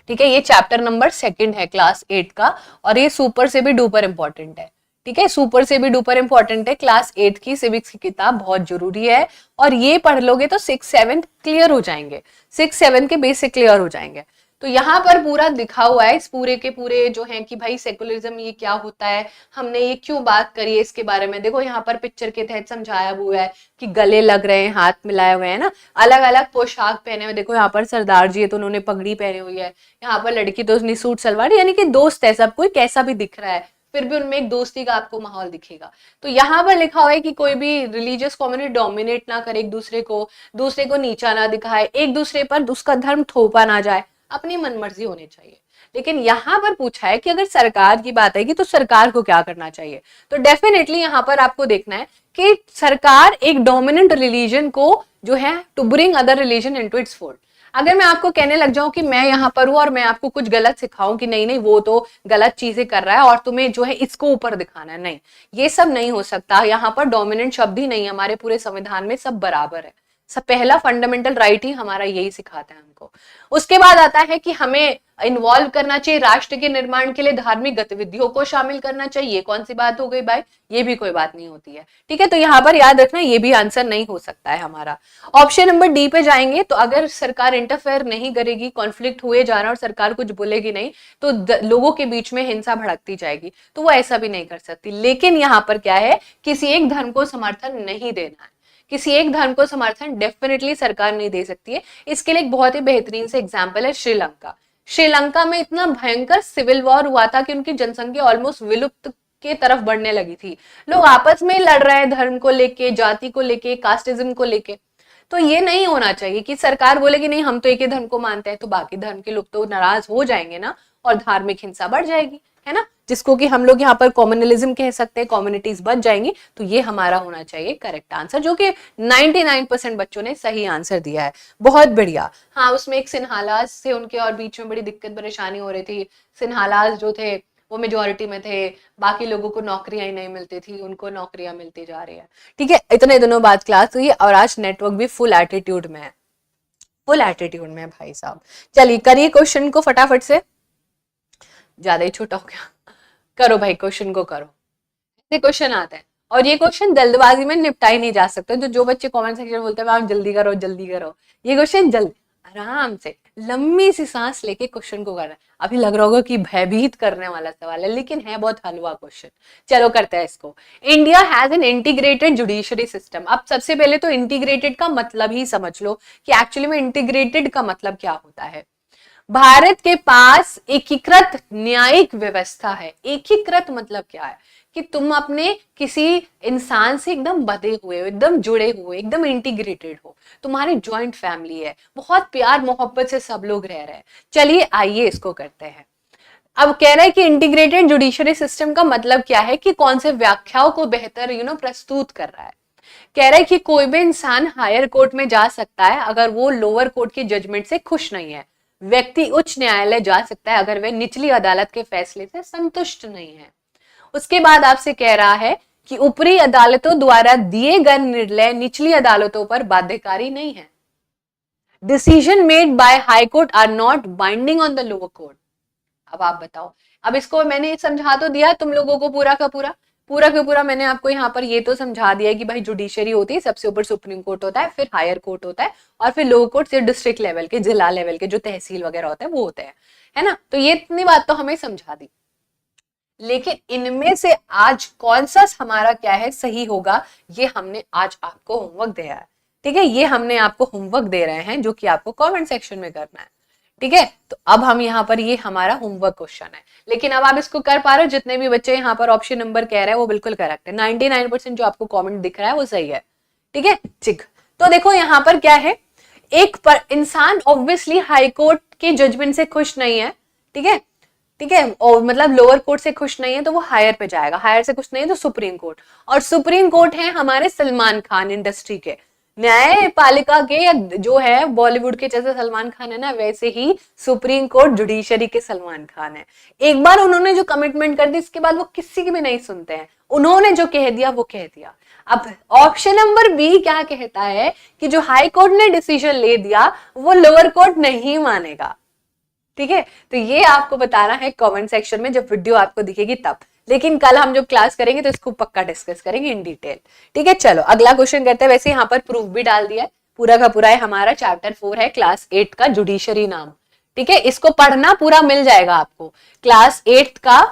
ठीक है, ये चैप्टर नंबर 2 है क्लास 8 का और ये सुपर से भी डुपर इंपॉर्टेंट है। ठीक है, सुपर से भी डुपर इंपॉर्टेंट है। क्लास 8 की सिविक्स की किताब बहुत जरूरी है और ये पढ़ लोगे तो 6-7 क्लियर हो जाएंगे, 6-7 के बेसिक क्लियर हो जाएंगे। तो यहाँ पर पूरा लिखा हुआ है, इस पूरे के पूरे जो है कि भाई सेकुलरिज्म ये क्या होता है, हमने ये क्यों बात करी है इसके बारे में। देखो यहाँ पर पिक्चर के तहत समझाया हुआ है कि गले लग रहे हैं, हाथ मिलाए हुए हैं ना, अलग अलग पोशाक पहने हुए। देखो यहाँ पर सरदार जी है तो उन्होंने पगड़ी पहनी हुई है, यहाँ पर लड़की तो उसने सूट सलवार, यानी कि दोस्त है सब कोई, कैसा भी दिख रहा है फिर भी उनमें एक दोस्ती का आपको माहौल दिखेगा। तो यहाँ पर लिखा हुआ है कि कोई भी रिलीजियस कम्युनिटी डोमिनेट ना करे एक दूसरे को नीचा ना दिखाए, एक दूसरे पर उसका धर्म थोपा ना जाए, अपनी मनमर्जी होनी चाहिए। लेकिन यहाँ पर पूछा है कि अगर सरकार की बात आएगी तो सरकार को क्या करना चाहिए। तो डेफिनेटली यहाँ पर आपको देखना है कि सरकार एक डोमिनेंट रिलीजन को जो है to bring other religion into its fold. अगर मैं आपको कहने लग जाऊं कि मैं यहाँ पर हूं और मैं आपको कुछ गलत सिखाऊं कि नहीं नहीं वो तो गलत चीजें कर रहा है और तुम्हें जो है इसको ऊपर दिखाना है, नहीं, ये सब नहीं हो सकता। यहाँ पर डोमिनेंट शब्द ही नहीं है, हमारे पूरे संविधान में सब बराबर है। सब पहला फंडामेंटल राइट ही हमारा यही सिखाता है हमको। उसके बाद आता है कि हमें इन्वॉल्व करना चाहिए राष्ट्र के निर्माण के लिए, धार्मिक गतिविधियों को शामिल करना चाहिए। ये कौन सी बात हो गई भाई? ये भी कोई बात नहीं होती है। ठीक है, तो यहाँ पर याद रखना ये भी आंसर नहीं हो सकता है हमारा। ऑप्शन नंबर डी पे जाएंगे तो अगर सरकार इंटरफेयर नहीं करेगी, कॉन्फ्लिक्ट हुए जा रहा है और सरकार कुछ बोलेगी नहीं तो लोगों के बीच में हिंसा भड़कती जाएगी, तो वो ऐसा भी नहीं कर सकती। लेकिन यहाँ पर क्या है, किसी एक धर्म को समर्थन नहीं देना है, किसी एक धर्म को समर्थन डेफिनेटली सरकार नहीं दे सकती है। इसके लिए एक बहुत ही बेहतरीन से एग्जांपल है श्रीलंका। श्रीलंका में इतना भयंकर सिविल वॉर हुआ था कि उनकी जनसंख्या ऑलमोस्ट विलुप्त के तरफ बढ़ने लगी थी। लोग आपस में लड़ रहे हैं धर्म को लेके, जाति को लेके, कास्टिज्म को लेके। तो ये नहीं होना चाहिए कि सरकार बोले कि नहीं हम तो एक ही धर्म को मानते हैं, तो बाकी धर्म के लोग तो नाराज हो जाएंगे ना और धार्मिक हिंसा बढ़ जाएगी, है ना, जिसको कि हम लोग यहाँ पर कॉम्युनलिज्म कह सकते हैं, कम्युनिटीज बच जाएंगी। तो ये हमारा होना चाहिए करेक्ट आंसर, जो कि 99% बच्चों ने सही आंसर दिया है। बहुत बढ़िया। हाँ, उसमें एक सिन्हालाज से उनके और बीच में बड़ी दिक्कत परेशानी हो रही थी। सिन्हालाज जो थे वो मेजोरिटी में थे, बाकी लोगों को नौकरियां ही नहीं मिलती थी, उनको नौकरियां मिलती जा रही है। ठीक है, इतने दिनों बाद क्लास हुई और आज नेटवर्क भी फुल एटीट्यूड में है, फुल एटीट्यूड में भाई साहब। चलिए करिए क्वेश्चन को फटाफट से, ज्यादा ही छोटा हो गया। करो भाई क्वेश्चन को करो, ऐसे क्वेश्चन आता है और ये क्वेश्चन जल्दबाजी में निपटाई नहीं जा सकते। जो बच्चे कमेंट सेक्शन बोलते हैं मैम जल्दी करो जल्दी करो, ये क्वेश्चन जल्दी आराम से लंबी सी सांस लेके क्वेश्चन को करना है। अभी लग रहा होगा कि भयभीत करने वाला सवाल है, लेकिन है बहुत हलवा क्वेश्चन। चलो करते हैं इसको। India has an integrated judiciary system. अब सबसे पहले तो इंटीग्रेटेड का मतलब ही समझ लो कि एक्चुअली में इंटीग्रेटेड का मतलब क्या होता है। भारत के पास एकीकृत न्यायिक व्यवस्था है। एकीकृत मतलब क्या है कि तुम अपने किसी इंसान से एकदम बधे हुए हो, एकदम जुड़े हुए, एकदम इंटीग्रेटेड हो, तुम्हारी जॉइंट फैमिली है, बहुत प्यार मोहब्बत से सब लोग रह रहे हैं। चलिए आइए इसको करते हैं। अब कह रहा है कि इंटीग्रेटेड जुडिशरी सिस्टम का मतलब क्या है, कि कौन से व्याख्याओं को बेहतर प्रस्तुत कर रहा है। कह रहा है कि कोई भी इंसान हायर कोर्ट में जा सकता है अगर वो लोअर कोर्ट की जजमेंट से खुश नहीं है। व्यक्ति उच्च न्यायालय जा सकता है अगर वह निचली अदालत के फैसले से संतुष्ट नहीं है। उसके बाद आपसे कह रहा है कि ऊपरी अदालतों द्वारा दिए गए निर्णय निचली अदालतों पर बाध्यकारी नहीं है। Decision made by high court are not binding on the lower court. अब आप बताओ, अब इसको मैंने समझा तो दिया तुम लोगों को पूरा का पूरा मैंने आपको यहाँ पर ये तो समझा दिया कि भाई जुडिशरी होती है, सबसे ऊपर सुप्रीम कोर्ट होता है, फिर हायर कोर्ट होता है, और फिर लोअर कोर्ट से डिस्ट्रिक्ट लेवल के, जिला लेवल के जो तहसील वगैरह होता है वो होते हैं, है ना। तो ये इतनी बात तो हमें समझा दी। लेकिन इनमें से आज कौन सा हमारा क्या है सही होगा, ये हमने आज आपको होमवर्क दिया है। ठीक है, ये हमने आपको होमवर्क दे रहे हैं जो कि आपको कमेंट सेक्शन में करना है। ठीक है, तो अब हम यहाँ पर ये हमारा होमवर्क क्वेश्चन है, लेकिन अब आप इसको कर पा रहे हो। जितने भी बच्चे यहाँ पर ऑप्शन नंबर कह रहे हैं वो बिल्कुल करेक्ट है। 99% जो आपको कमेंट दिख रहा है वो सही है। ठीक है, ठीक। तो देखो यहाँ पर क्या है, एक पर इंसान ऑब्वियसली हाई कोर्ट के जजमेंट से खुश नहीं है। ठीक है, ठीक है, और मतलब लोअर कोर्ट से खुश नहीं है तो वो हायर पे जाएगा, हायर से खुश नहीं है तो सुप्रीम कोर्ट, और सुप्रीम कोर्ट है हमारे सलमान खान इंडस्ट्री के, न्यायपालिका के, या जो है बॉलीवुड के जैसे सलमान खान है ना, वैसे ही सुप्रीम कोर्ट जुडिशरी के सलमान खान है। एक बार उन्होंने जो कमिटमेंट कर दी इसके बाद वो किसी की भी नहीं सुनते हैं, उन्होंने जो कह दिया वो कह दिया। अब ऑप्शन नंबर बी क्या कहता है कि जो हाई कोर्ट ने डिसीजन ले दिया वो लोअर कोर्ट नहीं मानेगा। ठीक है, तो ये आपको बताना है कमेंट सेक्शन में जब वीडियो आपको दिखेगी तब। लेकिन कल हम जब क्लास करेंगे तो इसको पक्का डिस्कस करेंगे इन डिटेल। ठीक है, चलो अगला क्वेश्चन करते हैं। वैसे यहाँ पर प्रूफ भी डाल दिया है, पूरा का पूरा है हमारा चैप्टर 4 है क्लास 8 का जुडिशरी नाम। ठीक है, इसको पढ़ना पूरा मिल जाएगा आपको। क्लास 8 का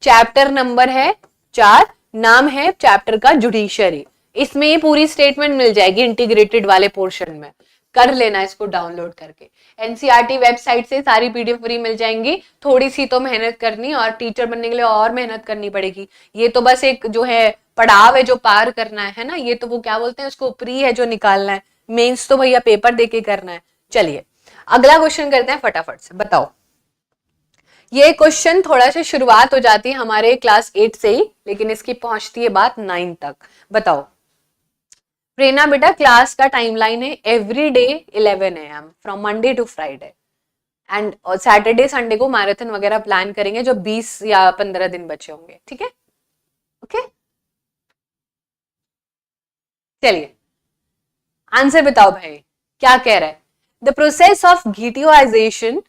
चैप्टर नंबर है 4, नाम है चैप्टर का जुडिशरी। इसमें ये पूरी स्टेटमेंट मिल जाएगी इंटीग्रेटेड वाले पोर्शन में। कर लेना इसको डाउनलोड करके। एनसीईआरटी वेबसाइट से सारी पीडीएफ फ्री मिल जाएंगी। थोड़ी सी तो मेहनत करनी, और टीचर बनने के लिए और मेहनत करनी पड़ेगी। ये तो बस एक जो है पड़ाव है जो पार करना है ना, ये तो वो क्या बोलते हैं उसको, प्री है जो निकालना है। मेंस तो भैया पेपर देके करना है। चलिए अगला क्वेश्चन करते हैं फटाफट से। बताओ, ये क्वेश्चन थोड़ा सा शुरुआत हो जाती है हमारे क्लास 8 से ही, लेकिन इसकी पहुंचती है बात 9 तक। बताओ प्रेरणा बेटा, क्लास का टाइमलाइन है every day 11 AM from Monday to Friday, and Saturday Sunday को मैराथन वगैरह प्लान करेंगे जो 20 या 15 दिन बचे होंगे। ठीक है, ओके, चलिए आंसर बताओ भाई क्या कह रहा है। The process of ghettoization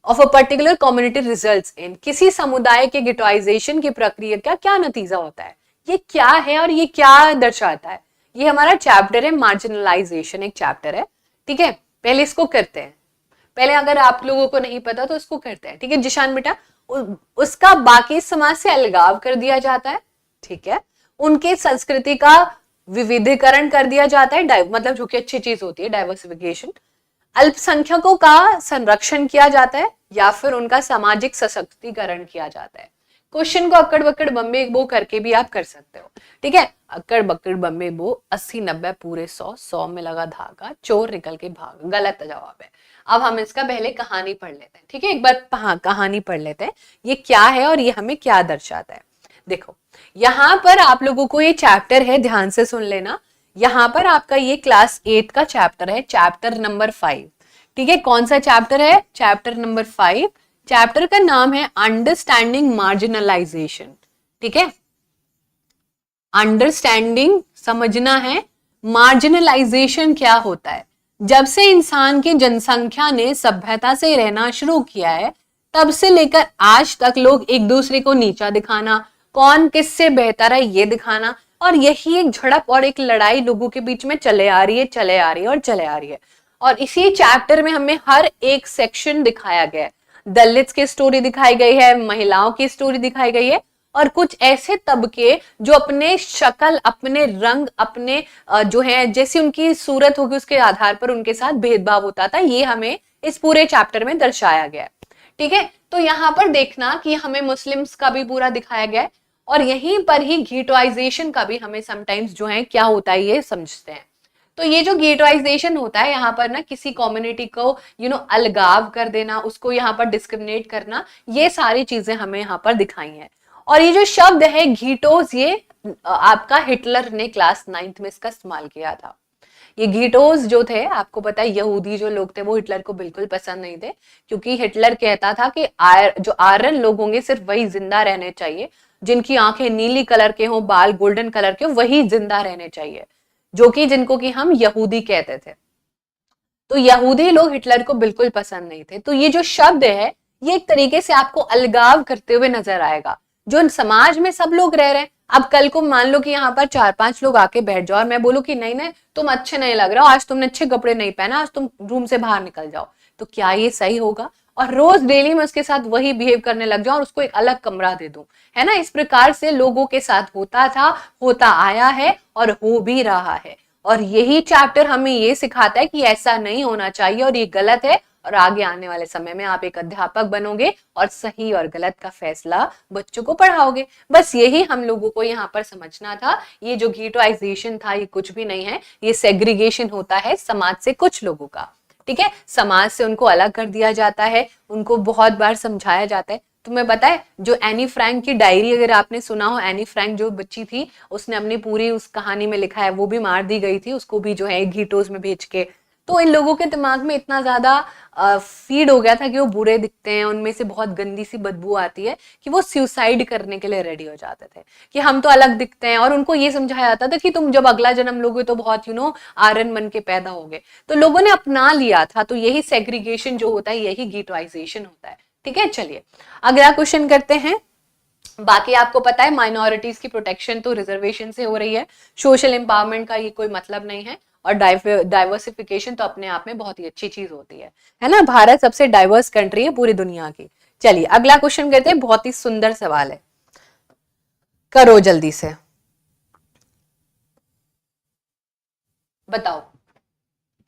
of a particular community results in, किसी समुदाय के गिटोइजेशन की प्रक्रिया का क्या नतीजा होता है। ये क्या है और ये क्या दर्शाता है। ये हमारा चैप्टर है मार्जिनलाइजेशन, एक चैप्टर है। ठीक है, पहले इसको करते हैं। पहले अगर आप लोगों को नहीं पता तो इसको करते हैं। ठीक है जिशान बेटा, उसका बाकी समाज से अलगाव कर दिया जाता है। ठीक है, उनके संस्कृति का विविधीकरण कर दिया जाता है, मतलब जो कि अच्छी चीज होती है डाइवर्सिफिकेशन। अल्पसंख्यकों का संरक्षण किया जाता है, या फिर उनका सामाजिक सशक्तिकरण किया जाता है। क्वेश्चन को अक्कड़ बक्कड़ बम्बे बो करके भी आप कर सकते हो। ठीक है, अक्कड़ बक्कड़ बम्बे बो 80 90 पूरे 100 में लगा धागा, चोर निकल के भाग, गलत जवाब है। अब हम इसका पहले कहानी पढ़ लेते हैं। ठीक है, एक बार कहानी पढ़ लेते हैं, ये क्या है और ये हमें क्या दर्शाता है। देखो यहाँ पर आप लोगों को ये चैप्टर है, ध्यान से सुन लेना। यहाँ पर आपका ये क्लास 8 का चैप्टर है, चैप्टर नंबर 5। ठीक है, कौन सा चैप्टर है, चैप्टर नंबर 5। चैप्टर का नाम है अंडरस्टैंडिंग मार्जिनलाइजेशन। ठीक है, अंडरस्टैंडिंग समझना है, मार्जिनलाइजेशन क्या होता है। जब से इंसान की जनसंख्या ने सभ्यता से रहना शुरू किया है, तब से लेकर आज तक लोग एक दूसरे को नीचा दिखाना, कौन किससे बेहतर है ये दिखाना, और यही एक झड़प और एक लड़ाई लोगों के बीच में चले आ रही है और चले आ रही है। और इसी चैप्टर में हमें हर एक सेक्शन दिखाया गया है। दलित की स्टोरी दिखाई गई है, महिलाओं की स्टोरी दिखाई गई है, और कुछ ऐसे तबके जो अपने शक्ल, अपने रंग, अपने जो है जैसी उनकी सूरत होगी उसके आधार पर उनके साथ भेदभाव होता था, ये हमें इस पूरे चैप्टर में दर्शाया गया है। ठीक है, तो यहाँ पर देखना कि हमें मुस्लिम्स का भी पूरा दिखाया गया है, और यहीं पर ही गिटोइजेशन का भी हमें समटाइम्स जो है क्या होता है ये समझते हैं। तो ये जो गेटवाइजेशन होता है यहाँ पर ना, किसी कम्युनिटी को अलगाव कर देना, उसको यहाँ पर डिस्क्रिमिनेट करना, ये सारी चीजें हमें यहाँ पर दिखाई हैं। और ये जो शब्द है घीटोस, ये आपका हिटलर ने क्लास 9th में इसका इस्तेमाल किया था। ये घीटोस जो थे, आपको पता है यहूदी जो लोग थे वो हिटलर को बिल्कुल पसंद नहीं थे, क्योंकि हिटलर कहता था कि जो आयरन लोग होंगे सिर्फ वही जिंदा रहने चाहिए, जिनकी आंखें नीली कलर के हों, बाल गोल्डन कलर के, वही जिंदा रहने चाहिए, जो कि जिनको कि हम यहूदी कहते थे। तो यहूदी लोग हिटलर को बिल्कुल पसंद नहीं थे। तो ये जो शब्द है ये एक तरीके से आपको अलगाव करते हुए नजर आएगा। जो समाज में सब लोग रह रहे हैं, अब कल को मान लो कि यहाँ पर 4-5 लोग आके बैठ जाओ और मैं बोलूं कि नहीं नहीं तुम अच्छे नहीं लग रहे हो, आज तुमने अच्छे कपड़े नहीं पहना, आज तुम रूम से बाहर निकल जाओ, तो क्या ये सही होगा? और रोज डेली में उसके साथ वही बिहेव करने लग जाऊं और उसको एक अलग कमरा दे दूं, है ना? इस प्रकार से लोगों के साथ होता था, होता आया है और हो भी रहा है। और यही चैप्टर हमें ये सिखाता है कि ऐसा नहीं होना चाहिए और ये गलत है, और आगे आने वाले समय में आप एक अध्यापक बनोगे और सही और गलत का फैसला बच्चों को पढ़ाओगे। बस यही हम लोगों को यहाँ पर समझना था। ये जो गेटोइजेशन था ये कुछ भी नहीं है, ये सेग्रीगेशन होता है समाज से कुछ लोगों का, ठीक है? समाज से उनको अलग कर दिया जाता है, उनको बहुत बार समझाया जाता है। तुम्हें पता है जो एनी फ्रैंक की डायरी अगर आपने सुना हो, एनी फ्रैंक जो बच्ची थी उसने अपनी पूरी उस कहानी में लिखा है, वो भी मार दी गई थी, उसको भी जो है घीटोस में भेज के। तो इन लोगों के दिमाग में इतना ज्यादा फीड हो गया था कि वो बुरे दिखते हैं, उनमें से बहुत गंदी सी बदबू आती है, कि वो सुसाइड करने के लिए रेडी हो जाते थे कि हम तो अलग दिखते हैं। और उनको ये समझाया जाता था कि तुम जब अगला जन्म लोगे तो बहुत आयरन बन के पैदा होगे। तो लोगों ने अपना लिया था। तो यही सेग्रीगेशन जो होता है, यही गेटवाइजेशन होता है, ठीक है? चलिए अगला क्वेश्चन करते हैं। बाकी आपको पता है माइनॉरिटीज की प्रोटेक्शन तो रिजर्वेशन से हो रही है, सोशल एम्पावरमेंट का ये कोई मतलब नहीं है, और डाइवर्सिफिकेशन तो अपने आप में बहुत ही अच्छी चीज होती है ना? भारत सबसे डाइवर्स कंट्री है पूरी दुनिया की। चलिए अगला क्वेश्चन करते हैं, बहुत ही सुंदर सवाल है, करो जल्दी से, बताओ,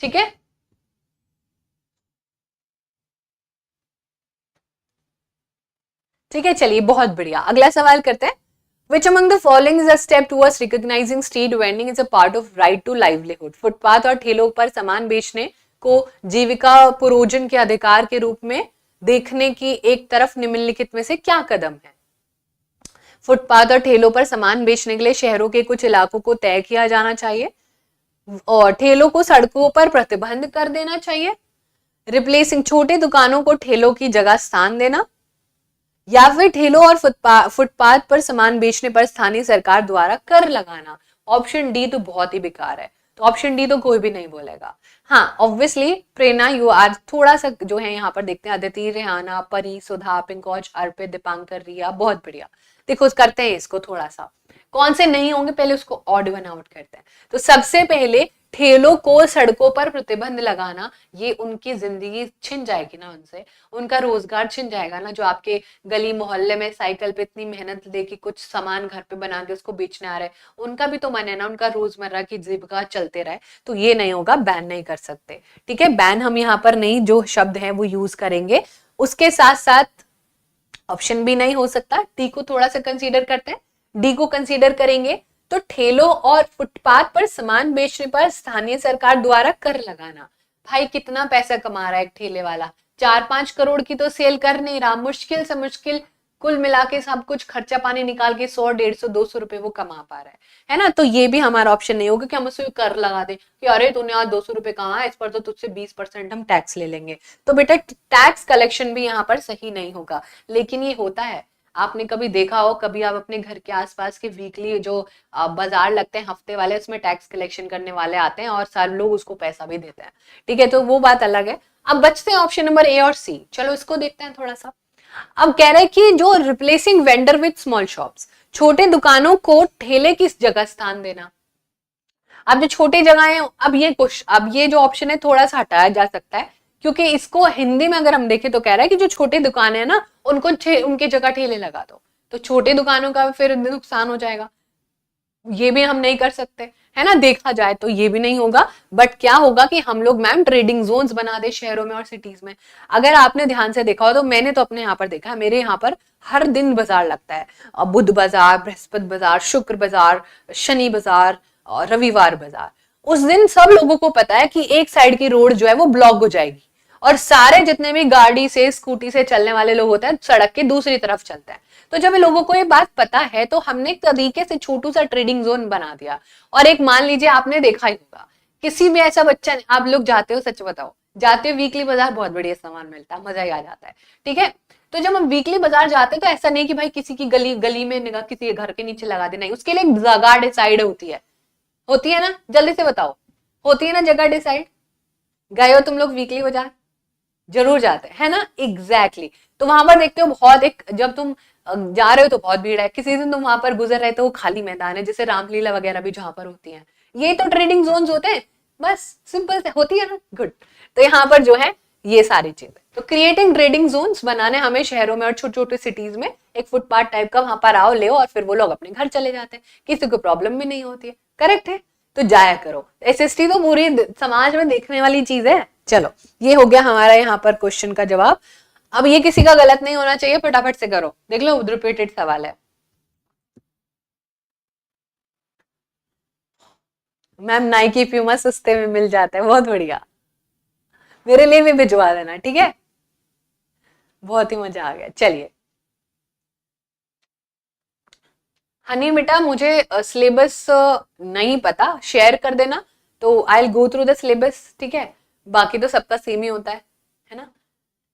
ठीक है? ठीक है, चलिए बहुत बढ़िया। अगला सवाल करते हैं, Which among the following is a step towards recognizing street vending is a part of right to livelihood? Footpath और ठेलों पर सामान बेचने को जीविका पुरोजन के अधिकार के रूप में देखने की एक तरफ निम्नलिखित में से क्या कदम है? फुटपाथ और ठेलों पर सामान बेचने के लिए शहरों के कुछ इलाकों को तय किया जाना चाहिए, और ठेलों को सड़कों पर प्रतिबंध कर देना चाहिए, रिप्लेसिंग छोटे दुकानों को ठेलों की जगह स्थान देना, या फिर ठेलों और फुटपाथ पर सामान बेचने पर स्थानीय सरकार द्वारा कर लगाना। ऑप्शन डी तो बहुत ही बेकार है, तो ऑप्शन डी तो कोई भी नहीं बोलेगा। हाँ ऑब्वियसली प्रेरणा, यू आज थोड़ा सा जो है यहाँ पर देखते हैं, अदिति, रेहाना, परी, सुधा, पिंकौज, अर्पित, दीपांकर, रिया, बहुत बढ़िया। देखो करते हैं इसको थोड़ा सा, कौन से नहीं होंगे पहले उसको ऑड वन आउट करते हैं। तो सबसे पहले ठेलों को सड़कों पर प्रतिबंध लगाना, ये उनकी जिंदगी छिन जाएगी ना, उनसे उनका रोजगार छिन जाएगा ना। जो आपके गली मोहल्ले में साइकिल पे इतनी मेहनत लेके कुछ सामान घर पे बना के उसको बेचने आ रहे हैं, उनका भी तो मन है ना, उनका रोजमर्रा की जीविका चलते रहे। तो ये नहीं होगा, बैन नहीं कर सकते, ठीक है? बैन हम यहाँ पर नहीं, जो शब्द है वो यूज करेंगे। उसके साथ साथ ऑप्शन भी नहीं हो सकता, डी को थोड़ा सा कंसीडर करते हैं, डी को कंसीडर करेंगे। तो ठेलों और फुटपाथ पर सामान बेचने पर स्थानीय सरकार द्वारा कर लगाना। भाई कितना पैसा कमा रहा है एक ठेले वाला, 4-5 करोड़ की तो सेल कर नहीं रहा, मुश्किल से मुश्किल कुल मिला के सब कुछ खर्चा पानी निकाल के 100, 150, 200 रुपए वो कमा पा रहा है ना? तो ये भी हमारा ऑप्शन नहीं होगा कि हम उसको कर लगा दें कि अरे तूने आज 200 रुपए कहा, इस पर तो तुझसे 20% हम टैक्स ले लेंगे। तो बेटा टैक्स कलेक्शन भी यहाँ पर सही नहीं होगा, लेकिन ये होता है। आपने कभी देखा हो, कभी आप अपने घर के आसपास के वीकली जो बाजार लगते हैं हफ्ते वाले, उसमें टैक्स कलेक्शन करने वाले आते हैं और सारे लोग उसको पैसा भी देते हैं, ठीक है? तो वो बात अलग है। अब बचते हैं ऑप्शन नंबर ए और सी, चलो इसको देखते हैं थोड़ा सा। अब कह रहे हैं कि जो replacing vendor with small shops, छोटे दुकानों को ठेले की जगह स्थान देना। अब जो छोटी जगह है, अब ये जो ऑप्शन है थोड़ा सा हटाया जा सकता है, क्योंकि इसको हिंदी में अगर हम देखें तो कह रहा है कि जो छोटी दुकान है ना, उनको उनके जगह ठेले लगा दो, तो छोटे दुकानों का फिर नुकसान हो जाएगा। ये भी हम नहीं कर सकते, है ना? देखा जाए तो ये भी नहीं होगा। बट क्या होगा कि हम लोग मैम ट्रेडिंग जोन्स बना दे शहरों में और सिटीज में। अगर आपने ध्यान से देखा हो तो मैंने तो अपने यहाँ पर देखा है, मेरे यहाँ पर हर दिन बाजार लगता है, बुध बाजार, बृहस्पति बाजार, शुक्र बाजार, शनि बाजार और रविवार बाजार। उस दिन सब लोगों को पता है कि एक साइड की रोड जो है वो ब्लॉक हो जाएगी और सारे जितने भी गाड़ी से स्कूटी से चलने वाले लोग होते हैं सड़क के दूसरी तरफ चलते हैं। तो जब लोगों को ये बात पता है तो हमने एक तरीके से छोटू सा ट्रेडिंग जोन बना दिया। और एक मान लीजिए आपने देखा ही होगा किसी भी ऐसा बच्चा, आप लोग जाते हो, सच बताओ, जाते हो वीकली बाजार, बहुत बढ़िया सामान मिलता है, मजा ही आ जाता है, ठीक है। तो जब हम वीकली बाजार जाते हैं तो ऐसा नहीं कि भाई किसी की गली गली में निगाह किसी के घर के नीचे लगा देना, उसके लिए एक जगह डिसाइड होती है ना, जल्दी से बताओ, होती है ना जगह डिसाइड। गए हो तुम लोग वीकली बाजार, जरूर जाते हैं, है ना, एग्जैक्टली exactly। तो वहां पर देखते हो बहुत एक, जब तुम जा रहे हो तो बहुत भीड़ है, किसी दिन तुम वहां पर गुजर रहे तो वो खाली मैदान है, जैसे रामलीला वगैरह भी जहां पर होती है, ये तो ट्रेडिंग जोन्स होते हैं, बस सिंपल से होती है ना, गुड। तो यहाँ पर जो है ये सारी चीजें, तो क्रिएटिंग ट्रेडिंग जोन्स बनाने हमें शहरों में और छोटे छोटे सिटीज में एक फुटपाथ टाइप का वहां पर आओ ले और फिर वो लोग अपने घर चले जाते हैं, किसी को प्रॉब्लम भी नहीं होती है, करेक्ट है। तो जाया करो, एसएसटी तो पूरी समाज में देखने वाली चीज है। चलो ये हो गया हमारा यहाँ पर क्वेश्चन का जवाब। अब ये किसी का गलत नहीं होना चाहिए, फटाफट से करो, देख लो रिपीटेड सवाल है। मैम नाइकी प्यूमा सस्ते में मिल जाता है, बहुत बढ़िया, मेरे लिए भी भिजवा देना, ठीक है, बहुत ही मजा आ गया। चलिए हनी बेटा मुझे सिलेबस नहीं पता, शेयर कर देना तो I will go through the syllabus, ठीक है, बाकी तो सबका सेम ही होता है ना।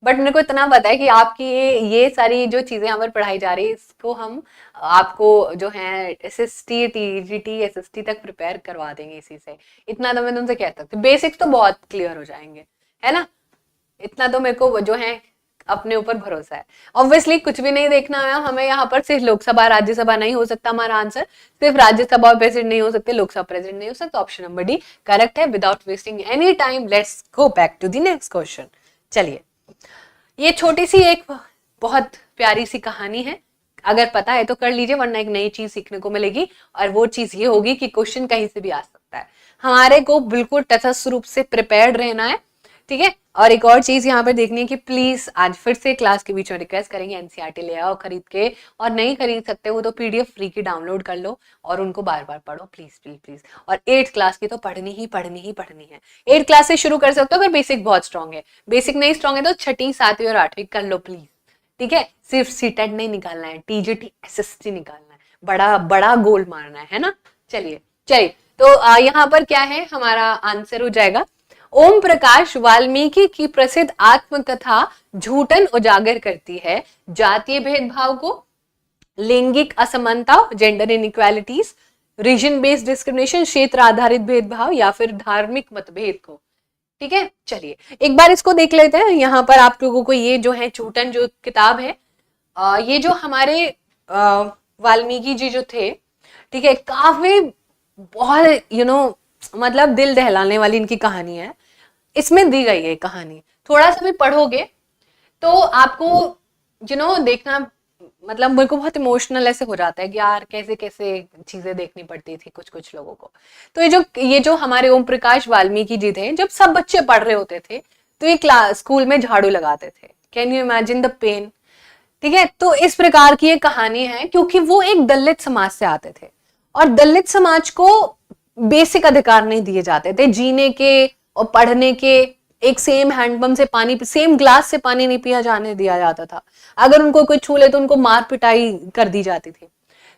बट मेरे को इतना पता है कि आपकी ये सारी जो चीजें यहाँ पर पढ़ाई जा रही है इसको हम आपको जो है एसएसटी टीजीटी एसएसटी तक प्रिपेयर करवा देंगे इसी से, इतना तो मैं तुमसे कह सकती हूँ, बेसिक्स तो बहुत क्लियर हो जाएंगे, है ना, इतना तो मेरे को जो है अपने ऊपर भरोसा है। ऑब्वियसली कुछ भी नहीं देखना है हमें, यहाँ पर सिर्फ लोकसभा राज्यसभा नहीं हो सकता हमारा आंसर, सिर्फ राज्यसभा प्रेसिडेंट नहीं हो सकते, लोकसभा प्रेसिडेंट नहीं हो सकता, ऑप्शन नंबर डी करेक्ट है। Without wasting any time let's go back to the next question. चलिए ये छोटी सी एक बहुत प्यारी सी कहानी है, अगर पता है तो कर लीजिए वरना एक नई चीज सीखने को मिलेगी, और वो चीज ये होगी कि क्वेश्चन कहीं से भी आ सकता है, हमारे को बिल्कुल तटस्थ रूप से प्रिपेयर्ड रहना है, ठीक है। और एक और चीज यहाँ पर देखनी है कि प्लीज आज फिर से क्लास के बीच में रिक्वेस्ट करेंगे एनसीईआरटी ले आओ खरीद के, और नहीं खरीद सकते हो तो पीडीएफ फ्री की डाउनलोड कर लो और उनको बार बार पढ़ो प्लीज प्लीज प्लीज। और 8th क्लास की तो पढ़नी ही है। 8th क्लास से शुरू कर सकते हो अगर बेसिक बहुत स्ट्रांग है, बेसिक नहीं स्ट्रांग है तो 6ठी 7वीं और 8वीं कर लो प्लीज, ठीक है। सिर्फ सीटेट नहीं निकालना है, टीजीटी एसएसटी निकालना है, बड़ा बड़ा गोल मारना है ना। चलिए चलिए तो यहाँ पर क्या है हमारा आंसर हो जाएगा, ओम प्रकाश वाल्मीकि की प्रसिद्ध आत्मकथा झूठन उजागर करती है जातीय भेदभाव को, लैंगिक असमानता gender inequalities, region based discrimination क्षेत्र आधारित भेदभाव, या फिर धार्मिक मतभेद को, ठीक है। चलिए एक बार इसको देख लेते हैं। यहाँ पर आप लोगों को ये जो है झूठन जो किताब है, ये जो हमारे वाल्मीकि जी जो थे, ठीक है, काफी बहुत मतलब दिल दहलाने वाली इनकी कहानी है, इसमें दी गई है कहानी, थोड़ा सा भी पढ़ोगे तो आपको देखना, मतलब मेरे को बहुत इमोशनल ऐसे हो जाता है कि यार कैसे कैसे चीजें देखनी पड़ती थी कुछ कुछ लोगों को। तो ये जो हमारे ओम प्रकाश वाल्मीकि जी थे, जब सब बच्चे पढ़ रहे होते थे तो ये क्लास स्कूल में झाड़ू लगाते थे, can you imagine the pain, ठीक है। तो इस प्रकार की एक कहानी है क्योंकि वो एक दलित समाज से आते थे और दलित समाज को बेसिक अधिकार नहीं दिए जाते थे जीने के और पढ़ने के, एक सेम हैंडपंप से पानी, सेम ग्लास से पानी नहीं पिया जाने दिया जाता था, अगर उनको कोई छू ले तो उनको मार पिटाई कर दी जाती थी।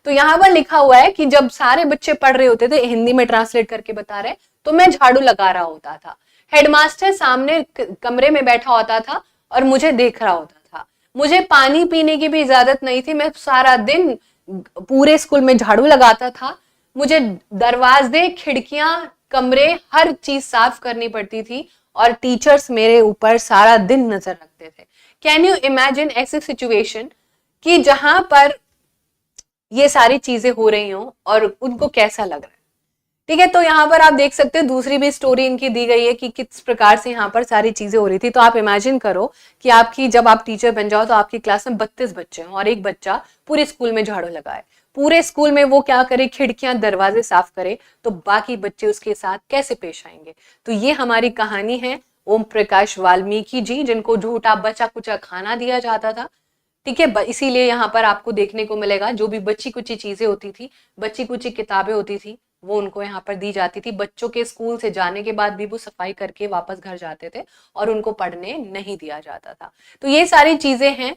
तो यहाँ पर लिखा हुआ है कि जब सारे बच्चे पढ़ रहे होते थे, हिंदी में ट्रांसलेट करके बता रहे, तो मैं झाड़ू लगा रहा होता था, हेडमास्टर सामने कमरे में बैठा होता था और मुझे देख रहा होता था, मुझे पानी पीने की भी इजाजत नहीं थी, मैं सारा दिन पूरे स्कूल में झाड़ू लगाता था, मुझे दरवाजे खिड़कियां कमरे हर चीज साफ करनी पड़ती थी और टीचर्स मेरे ऊपर सारा दिन नजर रखते थे। कैन यू इमेजिन ऐसी सिचुएशन कि जहां पर ये सारी चीजें हो रही हो और उनको कैसा लग रहा है, ठीक है। तो यहाँ पर आप देख सकते हो दूसरी भी स्टोरी इनकी दी गई है कि किस प्रकार से यहाँ पर सारी चीजें हो रही थी। तो आप इमेजिन करो कि आपकी जब आप टीचर बन जाओ तो आपकी क्लास में 32 बच्चे हैं और एक बच्चा पूरे स्कूल में झाड़ू लगाए, पूरे स्कूल में वो क्या करे, खिड़कियां दरवाजे साफ करे, तो बाकी बच्चे उसके साथ कैसे पेश आएंगे। तो ये हमारी कहानी है ओम प्रकाश वाल्मीकि जी, जिनको झूठा बचा कुचा खाना दिया जाता था, ठीक है। इसीलिए यहाँ पर आपको देखने को मिलेगा जो भी बच्ची कुची चीजें होती थी, बच्ची कुची किताबें होती थी, वो उनको यहाँ पर दी जाती थी। बच्चों के स्कूल से जाने के बाद भी वो सफाई करके वापस घर जाते थे और उनको पढ़ने नहीं दिया जाता था। तो ये सारी चीजें हैं।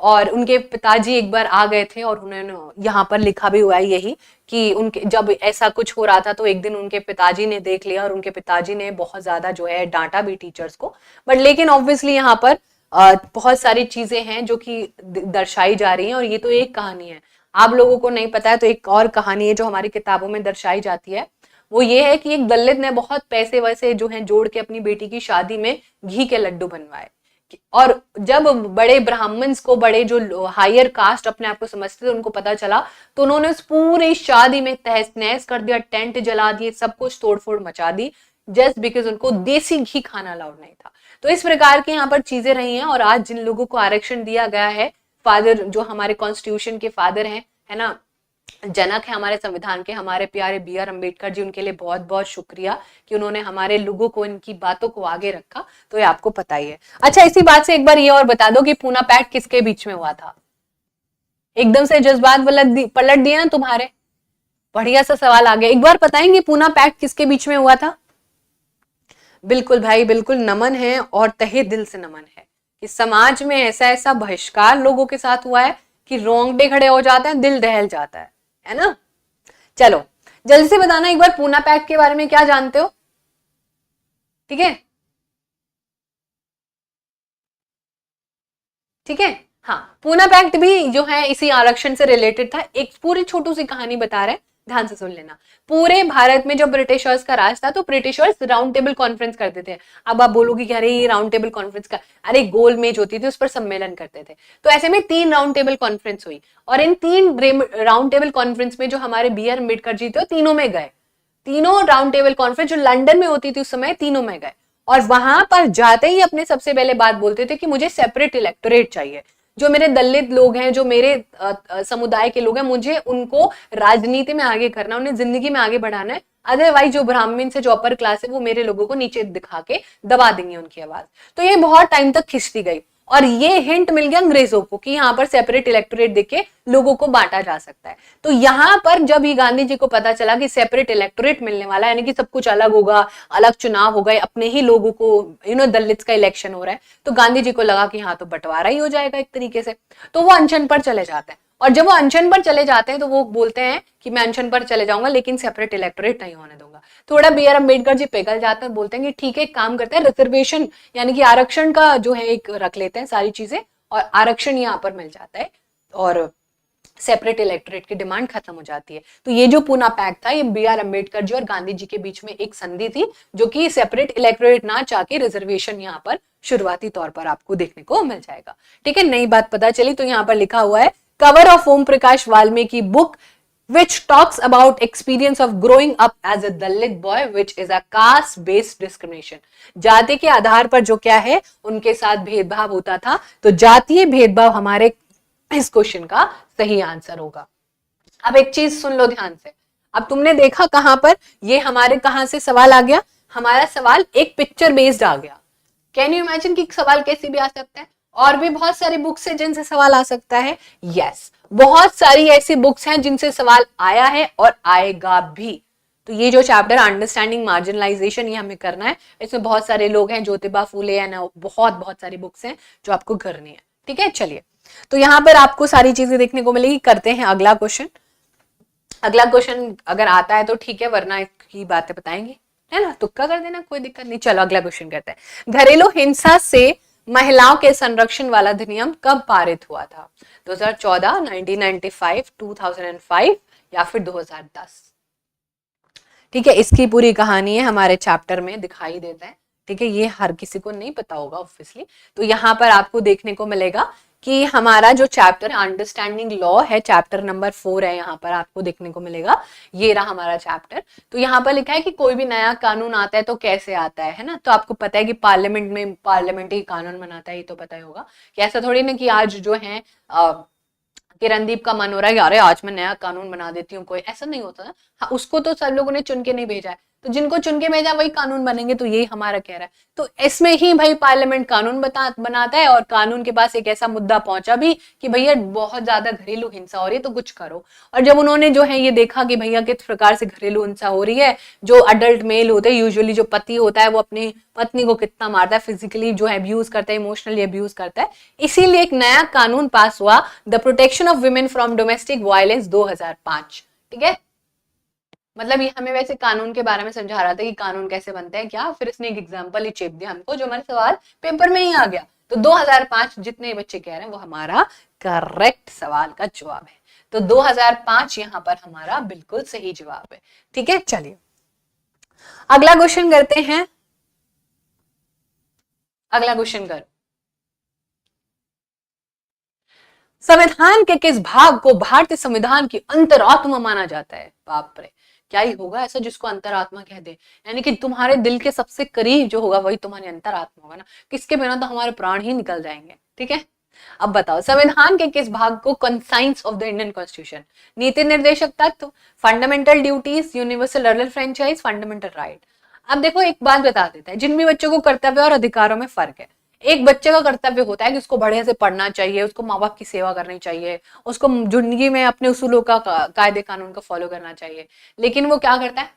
और उनके पिताजी एक बार आ गए थे और उन्होंने यहाँ पर लिखा भी हुआ है यही कि उनके जब ऐसा कुछ हो रहा था तो एक दिन उनके पिताजी ने देख लिया और उनके पिताजी ने बहुत ज्यादा जो है डांटा भी टीचर्स को। बट लेकिन ऑब्वियसली यहाँ पर बहुत सारी चीजें हैं जो कि दर्शाई जा रही हैं और ये तो एक कहानी है। आप लोगों को नहीं पता है तो एक और कहानी है जो हमारी किताबों में दर्शाई जाती है। वो ये है कि एक दलित ने बहुत पैसे वैसे जो हैं जोड़ के अपनी बेटी की शादी में घी के लड्डू बनवाए। और जब बड़े ब्राह्मण्स को, बड़े जो हायर कास्ट अपने आप को समझते थे, उनको पता चला तो उन्होंने उस पूरी शादी में तहस नहस कर दिया, टेंट जला दिए, सब कुछ तोड़फोड़ मचा दी, जस्ट बिकॉज उनको देसी घी खाना अलाउड नहीं था। तो इस प्रकार की यहाँ पर चीजें रही हैं। और आज जिन लोगों को आरक्षण दिया गया है, फादर जो हमारे कॉन्स्टिट्यूशन के फादर हैं, है ना, जनक है हमारे संविधान के, हमारे प्यारे B.R. अम्बेडकर जी, उनके लिए बहुत बहुत शुक्रिया कि उन्होंने हमारे लोगों को, इनकी बातों को आगे रखा। तो ये आपको पता ही है। अच्छा, इसी बात से एक बार ये और बता दो कि पूना पैक्ट किसके बीच में हुआ था? एकदम से जज्बात पलट दिए ना तुम्हारे। बढ़िया सा सवाल आ गया। एक बार बताएंगे पूना पैक्ट किसके बीच में हुआ था? बिल्कुल भाई, बिल्कुल नमन है और तहे दिल से नमन है कि समाज में ऐसा ऐसा बहिष्कार लोगों के साथ हुआ है कि रोंगटे खड़े हो जाते हैं, दिल दहल जाता है ना। चलो जल्दी से बताना एक बार पूना पैक्ट के बारे में क्या जानते हो? ठीक है, ठीक है। हाँ, पूना पैक्ट भी जो है इसी आरक्षण से रिलेटेड था। एक पूरी छोटी सी कहानी बता रहे हैं, ध्यान से सुन लेना। पूरे भारत में जब ब्रिटिशर्स का राज था तो ब्रिटिशर्स राउंड टेबल कॉन्फ्रेंस करते थे। अब आप बोलोगे कि अरे ये राउंड टेबल कॉन्फ्रेंस का, अरे गोल मेज होती थी, उस पर सम्मेलन करते थे। तो ऐसे में 3 राउंड टेबल कॉन्फ्रेंस हुई और इन 3 राउंड टेबल कॉन्फ्रेंस में जो हमारे B.R. अम्बेडकर जी थे, तीनों में गए। तीनों राउंड टेबल कॉन्फ्रेंस जो लंदन में होती थी उस समय, तीनों में गए। और वहां पर जाते ही अपने सबसे पहले बात बोलते थे कि मुझे सेपरेट इलेक्टोरेट चाहिए। जो मेरे दलित लोग हैं, जो मेरे समुदाय के लोग हैं, मुझे उनको राजनीति में आगे करना, उन्हें जिंदगी में आगे बढ़ाना है। अदरवाइज जो ब्राह्मण से जो अपर क्लास है वो मेरे लोगों को नीचे दिखा के दबा देंगे उनकी आवाज। तो ये बहुत टाइम तक खिंचती गई और ये हिंट मिल गया अंग्रेजों को कि यहाँ पर सेपरेट इलेक्टोरेट देके लोगों को बांटा जा सकता है। तो यहाँ पर जब ये गांधी जी को पता चला कि सेपरेट इलेक्टोरेट मिलने वाला है, यानी कि सब कुछ अलग होगा, अलग चुनाव हो गए, अपने ही लोगों को दलित का इलेक्शन हो रहा है, तो गांधी जी को लगा कि हाँ तो बंटवारा ही हो जाएगा एक तरीके से। तो वो अनशन पर चले जाते हैं और जब वो अनशन पर चले जाते हैं तो वो बोलते हैं कि मैं अनशन पर चले जाऊंगा लेकिन सेपरेट इलेक्टोरेट नहीं होने दूंगा। थोड़ा B.R. अम्बेडकर जी पिघल जाते हैं, बोलते हैं कि ठीक है, काम करते हैं, रिजर्वेशन यानी कि आरक्षण का जो है एक रख लेते हैं सारी चीजें और आरक्षण यहाँ पर मिल जाता है और सेपरेट इलेक्टोरेट की डिमांड खत्म हो जाती है। तो ये जो पूना पैक्ट था, ये B.R. अम्बेडकर जी और गांधी जी के बीच में एक संधि थी जो कि सेपरेट इलेक्टोरेट ना चाहके रिजर्वेशन यहाँ पर शुरुआती तौर पर आपको देखने को मिल जाएगा। ठीक है, नई बात पता चली। तो यहाँ पर लिखा हुआ है cover of Om Prakash Valmiki book which talks about experience of growing up as a Dalit boy which is a caste based discrimination। जाति के आधार पर जो क्या है उनके साथ भेदभाव होता था। तो जातीय भेदभाव हमारे इस क्वेश्चन का सही आंसर होगा। अब एक चीज सुन लो ध्यान से। अब तुमने देखा कहां पर ये हमारे कहां से सवाल आ गया? हमारा सवाल एक पिक्चर बेस्ड आ गया। कैन यू इमेजिन कि सवाल कैसे भी आ सकता है? और भी बहुत सारी बुक्स है जिनसे सवाल आ सकता है। यस, बहुत सारी ऐसी बुक्स हैं जिनसे सवाल आया है और आएगा भी। तो ये जो चैप्टर अंडरस्टैंडिंग मार्जिनलाइजेशन ये हमें करना है। इसमें बहुत सारे लोग हैं, ज्योतिबा फूले है ना, बहुत सारी बुक्स हैं जो आपको करनी है। ठीक है, चलिए। तो यहाँ पर आपको सारी चीजें देखने को मिलेगी। करते हैं अगला क्वेश्चन। अगला क्वेश्चन अगर आता है तो ठीक है, वरना इसकी बातें बताएंगे, है ना, तुक्का कर देना, कोई दिक्कत नहीं। चलो अगला क्वेश्चन करते हैं। घरेलू हिंसा से महिलाओं के संरक्षण वाला अधिनियम कब पारित हुआ था? 2014, 1995, 2005 या फिर 2010? ठीक है, इसकी पूरी कहानी है हमारे चैप्टर में दिखाई देता है। ठीक है, ये हर किसी को नहीं पता होगा ऑब्वियसली। तो यहाँ पर आपको देखने को मिलेगा कि हमारा जो चैप्टर अंडरस्टैंडिंग लॉ है, चैप्टर नंबर 4 है, यहाँ पर आपको देखने को मिलेगा। ये रहा हमारा चैप्टर। तो यहाँ पर लिखा है कि कोई भी नया कानून आता है तो कैसे आता है ना। तो आपको पता है कि पार्लियामेंट में पार्लियामेंट ही कानून बनाता है, ये तो पता ही होगा। कि ऐसा थोड़ी ना कि आज जो है किरणदीप का मन हो रहा है कि अरे आज मैं नया कानून बना देती हूँ, कोई ऐसा नहीं होता ना। हाँ, उसको तो सब लोगों ने चुन के नहीं भेजा है। तो जिनको चुन के भेजा वही कानून बनेंगे, तो यही हमारा कह रहा है। तो इसमें ही भाई पार्लियामेंट कानून बनाता है, और कानून के पास एक ऐसा मुद्दा पहुंचा भी कि भैया बहुत ज्यादा घरेलू हिंसा हो रही है तो कुछ करो। और जब उन्होंने जो है ये देखा कि भैया किस प्रकार से घरेलू हिंसा हो रही है, जो अडल्ट मेल होते हैं, यूजुअली जो पति होता है वो अपनी पत्नी को कितना मारता है, फिजिकली जो है अब्यूज करता है, इमोशनली अब्यूज करता है, इसीलिए एक नया कानून पास हुआ, the protection of women from domestic violence 2005। ठीक है, मतलब ये हमें वैसे कानून के बारे में समझा रहा था कि कानून कैसे बनते हैं क्या, फिर इसने एक एग्जांपल ही चेप दिया हमको जो हमारे सवाल पेपर में ही आ गया। तो 2005 जितने बच्चे कह रहे हैं वो हमारा करेक्ट सवाल का जवाब है। तो 2005 यहां पर हमारा बिल्कुल सही जवाब है। ठीक है, चलिए अगला क्वेश्चन करते हैं। अगला क्वेश्चन करो, संविधान के किस भाग को भारतीय संविधान की अंतरात्मा माना जाता है? बाप रे, क्या ही होगा ऐसा जिसको अंतरात्मा कह दे, यानी कि तुम्हारे दिल के सबसे करीब जो होगा वही तुम्हारी अंतरात्मा होगा ना, किसके बिना तो हमारे प्राण ही निकल जाएंगे। ठीक है, अब बताओ संविधान के किस भाग को conscience of the Indian constitution, नीति निर्देशक तत्व, fundamental duties, universal अर्नल franchise, fundamental right. अब देखो एक बात बता देता है, जिन भी बच्चों को कर्तव्य और अधिकारों में फर्क है। एक बच्चे का कर्तव्य होता है कि उसको बढ़िया से पढ़ना चाहिए, उसको माँ बाप की सेवा करनी चाहिए, उसको जिंदगी में अपने उसूलों का कायदे कानून का फॉलो करना चाहिए, लेकिन वो क्या करता है,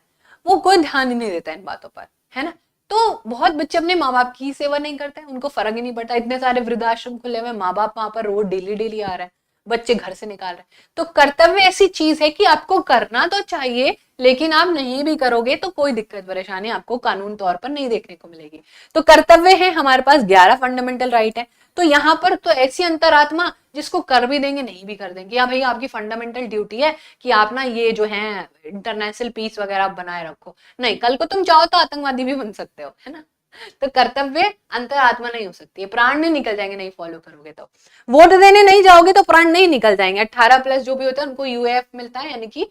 वो कोई ध्यान ही नहीं देता इन बातों पर, है ना। तो बहुत बच्चे अपने माँ बाप की सेवा नहीं करते हैं, उनको फर्क ही नहीं पड़ता। इतने सारे वृद्धाश्रम खुले हुए, माँ बाप वहां पर रोज डेली डेली आ रहे हैं, बच्चे घर से निकाल रहे हैं। तो कर्तव्य ऐसी चीज है कि आपको करना तो चाहिए, लेकिन आप नहीं भी करोगे तो कोई दिक्कत परेशानी आपको कानून तौर पर नहीं देखने को मिलेगी। तो कर्तव्य है हमारे पास 11 फंडामेंटल राइट है। तो यहाँ पर तो ऐसी अंतरात्मा जिसको कर भी देंगे नहीं भी कर देंगे, या भाई आपकी फंडामेंटल ड्यूटी है कि आप ना ये जो है इंटरनेशनल पीस वगैरह बनाए रखो, नहीं कल को तुम चाहो तो आतंकवादी भी बन सकते हो, है ना। तो कर्तव्य अंतरात्मा नहीं हो सकती है, प्राण नहीं निकल जाएंगे नहीं फॉलो करोगे तो। वोट देने नहीं जाओगे तो प्राण नहीं निकल जाएंगे। 18+ जो भी होता है उनको यूएफ मिलता है, यानी कि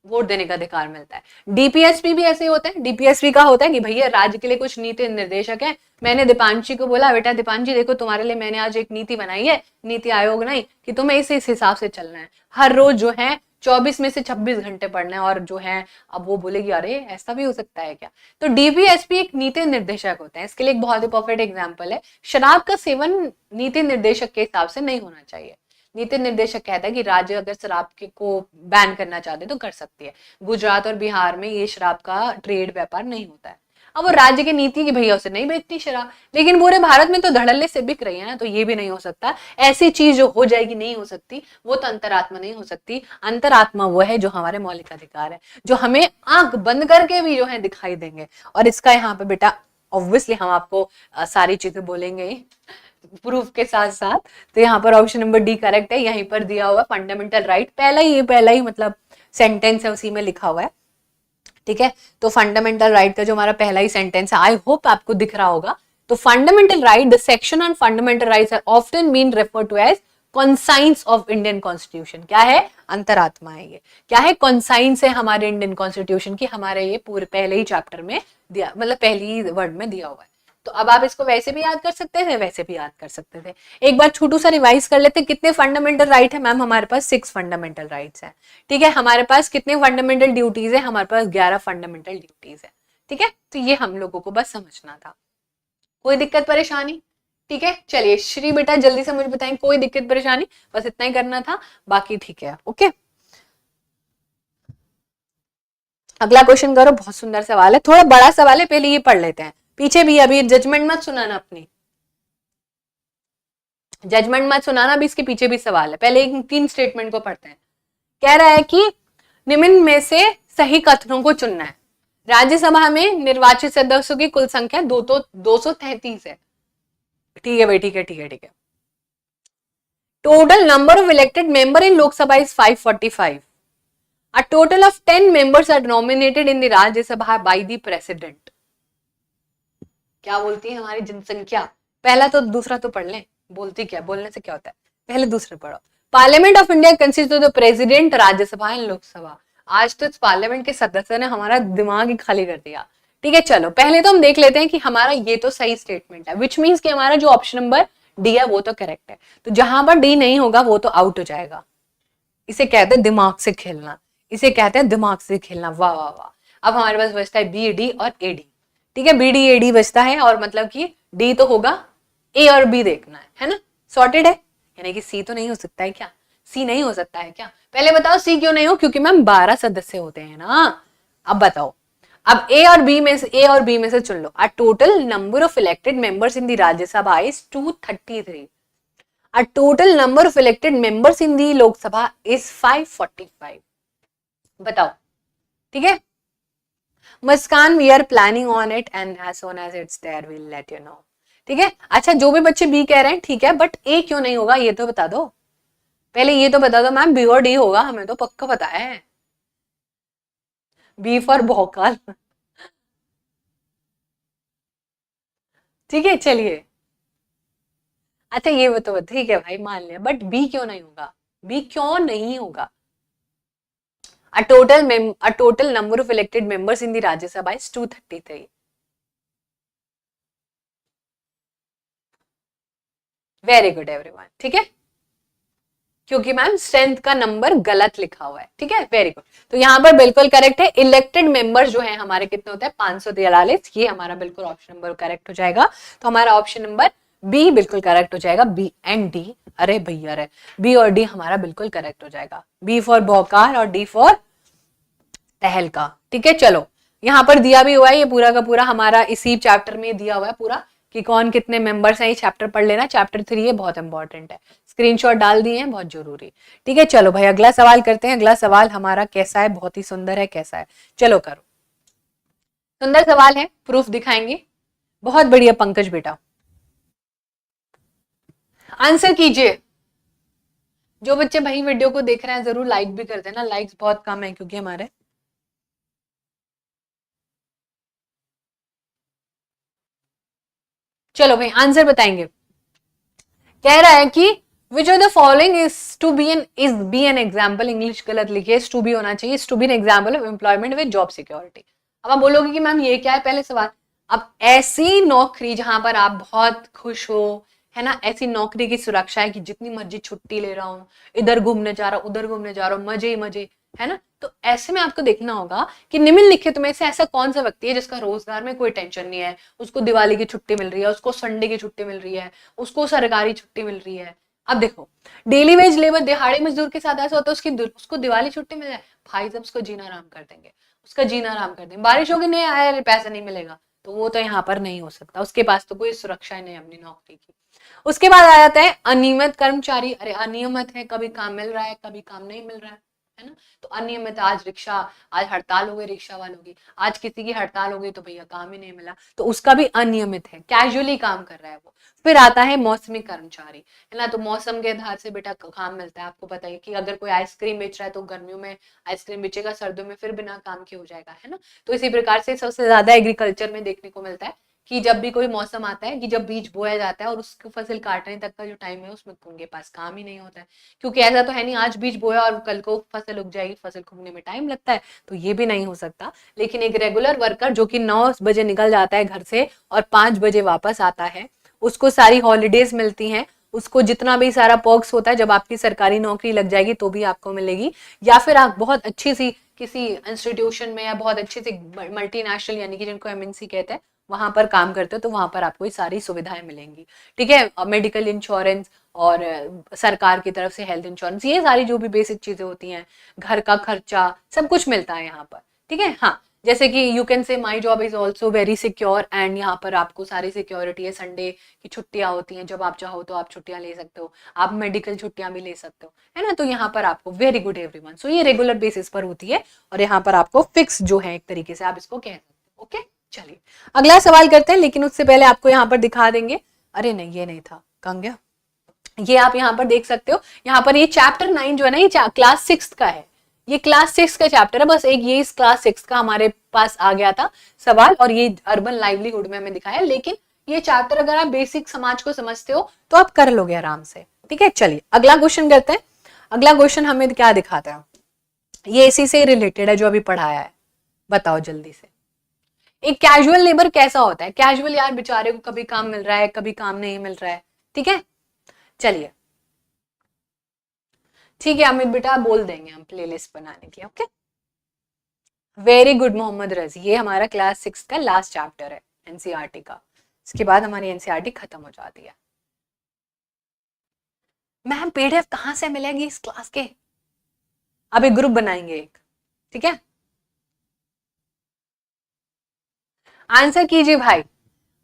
वोट देने का अधिकार मिलता है। डीपीएसपी भी ऐसे होते हैं। डीपीएसपी का होता है कि भैया राज्य के लिए कुछ नीति निर्देशक है। मैंने दीपांशी को बोला बेटा दीपांशी देखो तुम्हारे लिए मैंने आज एक नीति बनाई है, नीति आयोग नहीं, कि तुम्हें इस हिसाब से चलना है, हर रोज जो है 24 में से 26 घंटे पढ़ना है। और जो है अब वो बोलेगी अरे ऐसा भी हो सकता है क्या। तो डीपीएसपी एक नीति निर्देशक होते हैं। इसके लिए एक बहुत ही परफेक्ट एग्जाम्पल है, शराब का सेवन नीति निर्देशक के हिसाब से नहीं होना चाहिए। नीति निर्देशक कहता है कि राज्य अगर शराब को बैन करना चाहते तो कर सकती है। गुजरात और बिहार में ये शराब का ट्रेड व्यापार नहीं होता है। अब वो राज्य की नीति की भैया उसे नहीं बेचती शराब, लेकिन पूरे भारत में तो धड़ल्ले से बिक रही है ना, तो ये भी नहीं हो सकता। ऐसी चीज जो हो जाएगी नहीं हो सकती, वो तो अंतरात्मा नहीं हो सकती। अंतरात्मा वो है जो हमारे मौलिक अधिकार है, जो हमें आंख बंद करके भी जो है दिखाई देंगे। और इसका यहाँ पे बेटा ऑब्वियसली हम आपको सारी चीजें बोलेंगे प्रूफ के साथ साथ। तो यहाँ पर ऑप्शन नंबर डी करेक्ट है, यहीं पर दिया हुआ फंडामेंटल राइट, पहला ही मतलब सेंटेंस है उसी में लिखा हुआ है। ठीक है, तो फंडामेंटल राइट का जो हमारा पहला ही सेंटेंस है, आई होप आपको दिख रहा होगा। तो fundamental right, the section on fundamental rights are often been referred to as conscience of Indian constitution. क्या है, अंतरात्मा है ये। क्या है, कॉन्साइंस है हमारे इंडियन कॉन्स्टिट्यूशन की, हमारे ये पूरे पहले ही चैप्टर में दिया, मतलब पहली वर्ड में दिया हुआ है। तो अब आप इसको वैसे भी याद कर सकते थे, वैसे भी याद कर सकते थे। एक बार छोटू सा रिवाइज कर लेते हैं, कितने फंडामेंटल राइट है मैम हमारे पास? 6 फंडामेंटल राइट्स है। ठीक है, हमारे पास कितने फंडामेंटल ड्यूटीज है? हमारे पास 11 फंडामेंटल ड्यूटीज है। ठीक है, तो ये हम लोगों को बस समझना था। कोई दिक्कत परेशानी? ठीक है, चलिए श्री बेटा जल्दी से मुझे बताएं, कोई दिक्कत परेशानी? बस इतना ही करना था, बाकी ठीक है। ओके, अगला क्वेश्चन करो, बहुत सुंदर सवाल है, थोड़ा बड़ा सवाल है, पहले ये पढ़ लेते हैं। पीछे भी अभी जजमेंट मत सुनाना, अपनी जजमेंट मत सुनाना, अभी इसके पीछे भी सवाल है। पहले 3 स्टेटमेंट को पढ़ते हैं। कह रहा है कि निम्न में से सही कथनों को चुनना है। राज्यसभा में निर्वाचित सदस्यों की कुल संख्या 233 है। ठीक है भाई, ठीक है ठीक है ठीक है। Total number of elected member in Lok Sabha is 545. A total of 10 members are nominated in the Rajya Sabha by the president. क्या बोलती है हमारी जनसंख्या? पहला तो दूसरा तो पढ़ लें, बोलती क्या, बोलने से क्या होता है, पहले दूसरे पढ़ो। Parliament of India consist of the president, Rajya Sabha and Lok Sabha. आज तो इस पार्लियामेंट के सदस्य ने हमारा दिमाग ही खाली कर दिया। ठीक है, चलो पहले तो हम देख लेते हैं कि हमारा ये तो सही स्टेटमेंट है, विच मीन्स कि हमारा जो ऑप्शन नंबर डी है वो तो करेक्ट है। तो जहां पर डी नहीं होगा वो तो आउट हो जाएगा। इसे कहते हैं दिमाग से खेलना, इसे कहते हैं दिमाग से खेलना। वाह वाह वाह, अब हमारे पास बचता है बी डी और ए डी। ठीक है, बी डी ए डी बचता है और मतलब कि डी तो होगा, ए और बी देखना है ना, सॉर्टेड है। यानी कि सी तो नहीं हो सकता है क्या, सी नहीं हो सकता है क्या, पहले बताओ सी क्यों नहीं हो, क्योंकि मैम 12 सदस्य होते हैं ना। अब बताओ, अब ए और बी में से, ए और बी में से चुन लो। A total number of elected members in the Rajya Sabha is 233। A total number of elected members in the Lok Sabha is 545। बताओ, ठीक है। Muskan, we are planning on it and as soon as it's there we will let you know. ठीक है, अच्छा जो भी बच्चे B कह रहे हैं ठीक है, बट ए क्यों नहीं होगा ये तो बता दो, पहले ये तो बता दो मैम, बी और डी होगा, हमें तो पक्का पता है। बी फॉर भौकाल। ठीक है चलिए, अच्छा ये बताओ, ठीक है भाई मान लिया, बट बी क्यों नहीं होगा, बी क्यों नहीं होगा। A total number of elected members in the Rajya Sabha is 233. Very good everyone, ठीक है, क्योंकि मैम स्ट्रेंथ का नंबर गलत लिखा हुआ है। ठीक है, वेरी गुड। तो यहाँ पर बिल्कुल करेक्ट है, इलेक्टेड मेंबर्स जो है हमारे कितने होते हैं 543, ये हमारा बिल्कुल ऑप्शन नंबर करेक्ट हो जाएगा। तो हमारा ऑप्शन नंबर बी बिल्कुल करेक्ट हो जाएगा, बी एंड डी। अरे भैया रे, बी और डी हमारा बिल्कुल करेक्ट हो जाएगा, बी फॉर भौकाल और डी फॉर तहलका। ठीक है, चलो यहाँ पर दिया भी हुआ है, ये पूरा का पूरा हमारा इसी चैप्टर में दिया हुआ है पूरा कि कौन कितने मेंबर्स हैं, ये चैप्टर पढ़ लेना, चैप्टर 3 है, बहुत इंपॉर्टेंट है, स्क्रीनशॉट डाल दिए हैं, बहुत जरूरी। ठीक है, चलो भाई अगला सवाल करते हैं। अगला सवाल हमारा कैसा है, बहुत ही सुंदर है, कैसा है, चलो करो। सुंदर सवाल है, प्रूफ दिखाएंगे, बहुत बढ़िया पंकज बेटा, आंसर कीजिए। जो बच्चे भाई वीडियो को देख रहे हैं जरूर लाइक भी कर देना, लाइक्स बहुत कम है क्योंकि हमारे, चलो भाई आंसर बताएंगे। कह रहा है कि which of the following is to be an, is be an example, English गलत लिखी है, टू बी होना चाहिए, to be an example of employment with job security. अब आप बोलोगे कि मैम ये क्या है, पहले सवाल, अब ऐसी नौकरी जहां पर आप बहुत खुश हो, है ना, ऐसी नौकरी की सुरक्षा है कि जितनी मर्जी छुट्टी ले रहा हूँ, इधर घूमने जा रहा हूँ, उधर घूमने जा रहा हूँ, मजे ही मजे, है ना। तो ऐसे में आपको देखना होगा कि निम्नलिखित में से ऐसा कौन सा व्यक्ति है जिसका रोजगार में कोई टेंशन नहीं है, उसको दिवाली की छुट्टी मिल रही है, उसको संडे की छुट्टी मिल रही है, उसको सरकारी छुट्टी मिल रही है। अब देखो, डेली वेज लेबर दिहाड़ी मजदूर के साथ ऐसा होता है, उसको दिवाली छुट्टी मिल जाए, भाई साहब उसको जीना आराम कर देंगे, उसका जीना आराम कर देंगे, बारिश होगी नहीं आया पैसा नहीं मिलेगा, तो वो तो यहाँ पर नहीं हो सकता, उसके पास तो कोई सुरक्षा नहीं है अपनी नौकरी की। उसके बाद आ जाता है अनियमित कर्मचारी। अरे अनियमित है, कभी काम मिल रहा है कभी काम नहीं मिल रहा है ना। तो अनियमित, आज रिक्शा, आज हड़ताल हो गई रिक्शा वालों की, आज किसी की हड़ताल हो गई तो भैया काम ही नहीं मिला, तो उसका भी अनियमित है, कैजुअली काम कर रहा है वो। फिर आता है मौसमी कर्मचारी, है ना, तो मौसम के आधार से बेटा काम मिलता है। आपको पता है कि अगर कोई आइसक्रीम बेच रहा है तो गर्मियों में आइसक्रीम बेचेगा, सर्दियों में फिर बिना काम के हो जाएगा, है ना। तो इसी प्रकार से सबसे ज्यादा एग्रीकल्चर में देखने को मिलता है कि जब भी कोई मौसम आता है कि जब बीज बोया जाता है और उसकी फसल काटने तक का जो टाइम है उसमें उनके पास काम ही नहीं होता है, क्योंकि ऐसा तो है नहीं आज बीज बोया और कल को फसल उग जाएगी, फसल उगने में टाइम लगता है, तो ये भी नहीं हो सकता। लेकिन एक रेगुलर वर्कर जो कि 9 बजे निकल जाता है घर से और 5 बजे वापस आता है, उसको सारी हॉलीडेज मिलती हैं, उसको जितना भी सारा पर्क्स होता है, जब आपकी सरकारी नौकरी लग जाएगी तो भी आपको मिलेगी, या फिर आप बहुत अच्छी सी किसी इंस्टीट्यूशन में या बहुत अच्छी सी मल्टीनेशनल यानी कि जिनको एमएनसी कहते हैं वहां पर काम करते हो तो वहां पर आपको ये सारी सुविधाएं मिलेंगी। ठीक है, मेडिकल इंश्योरेंस और सरकार की तरफ से हेल्थ इंश्योरेंस, ये सारी जो भी बेसिक चीजें होती हैं, घर का खर्चा, सब कुछ मिलता है यहाँ पर। ठीक है, हाँ, जैसे कि you can say my job is also very secure and यहाँ पर आपको सारी सिक्योरिटी है, संडे की छुट्टियां होती हैं, जब आप चाहो तो आप छुट्टियां ले सकते हो, आप मेडिकल छुट्टियां भी ले सकते हो, है ना। तो यहाँ पर आपको वेरी गुड एवरीवन, सो ये रेगुलर बेसिस पर होती है और यहाँ पर आपको फिक्स जो है एक तरीके से आप इसको कह सकते हो। ओके, चलिए अगला सवाल करते हैं, लेकिन उससे पहले आपको यहाँ पर दिखा देंगे, अरे नहीं ये नहीं था, कहाँ गया, ये आप यहाँ पर देख सकते हो, यहाँ पर ये चैप्टर 9 जो है ना, ये क्लास 6 का है, ये क्लास 6 का चैप्टर है, बस एक ये इस क्लास 6 का हमारे पास आ गया था सवाल और ये अर्बन लाइवलीहुड में हमें दिखाया, लेकिन ये चैप्टर अगर आप बेसिक समाज को समझते हो तो आप कर लोगे आराम से। ठीक है, चलिए अगला क्वेश्चन करते हैं। अगला क्वेश्चन हमें क्या दिखाता है, ये इसी से रिलेटेड है जो अभी पढ़ाया है, बताओ जल्दी से। एक कैजुअल लेबर कैसा होता है, कैजुअल यार बेचारे को कभी काम मिल रहा है कभी काम नहीं मिल रहा है। ठीक है, चलिए ठीक है अमित बेटा बोल देंगे हम प्लेलिस्ट बनाने की। ओके, वेरी गुड मोहम्मद रजी, ये हमारा क्लास 6 का लास्ट चैप्टर है एनसीईआरटी का। इसके बाद हमारी एनसीईआरटी खत्म हो जाती है। मैम पीडीएफ कहाँ से मिलेगी इस क्लास के? अब एक ग्रुप बनाएंगे एक, ठीक है? आंसर कीजिए भाई।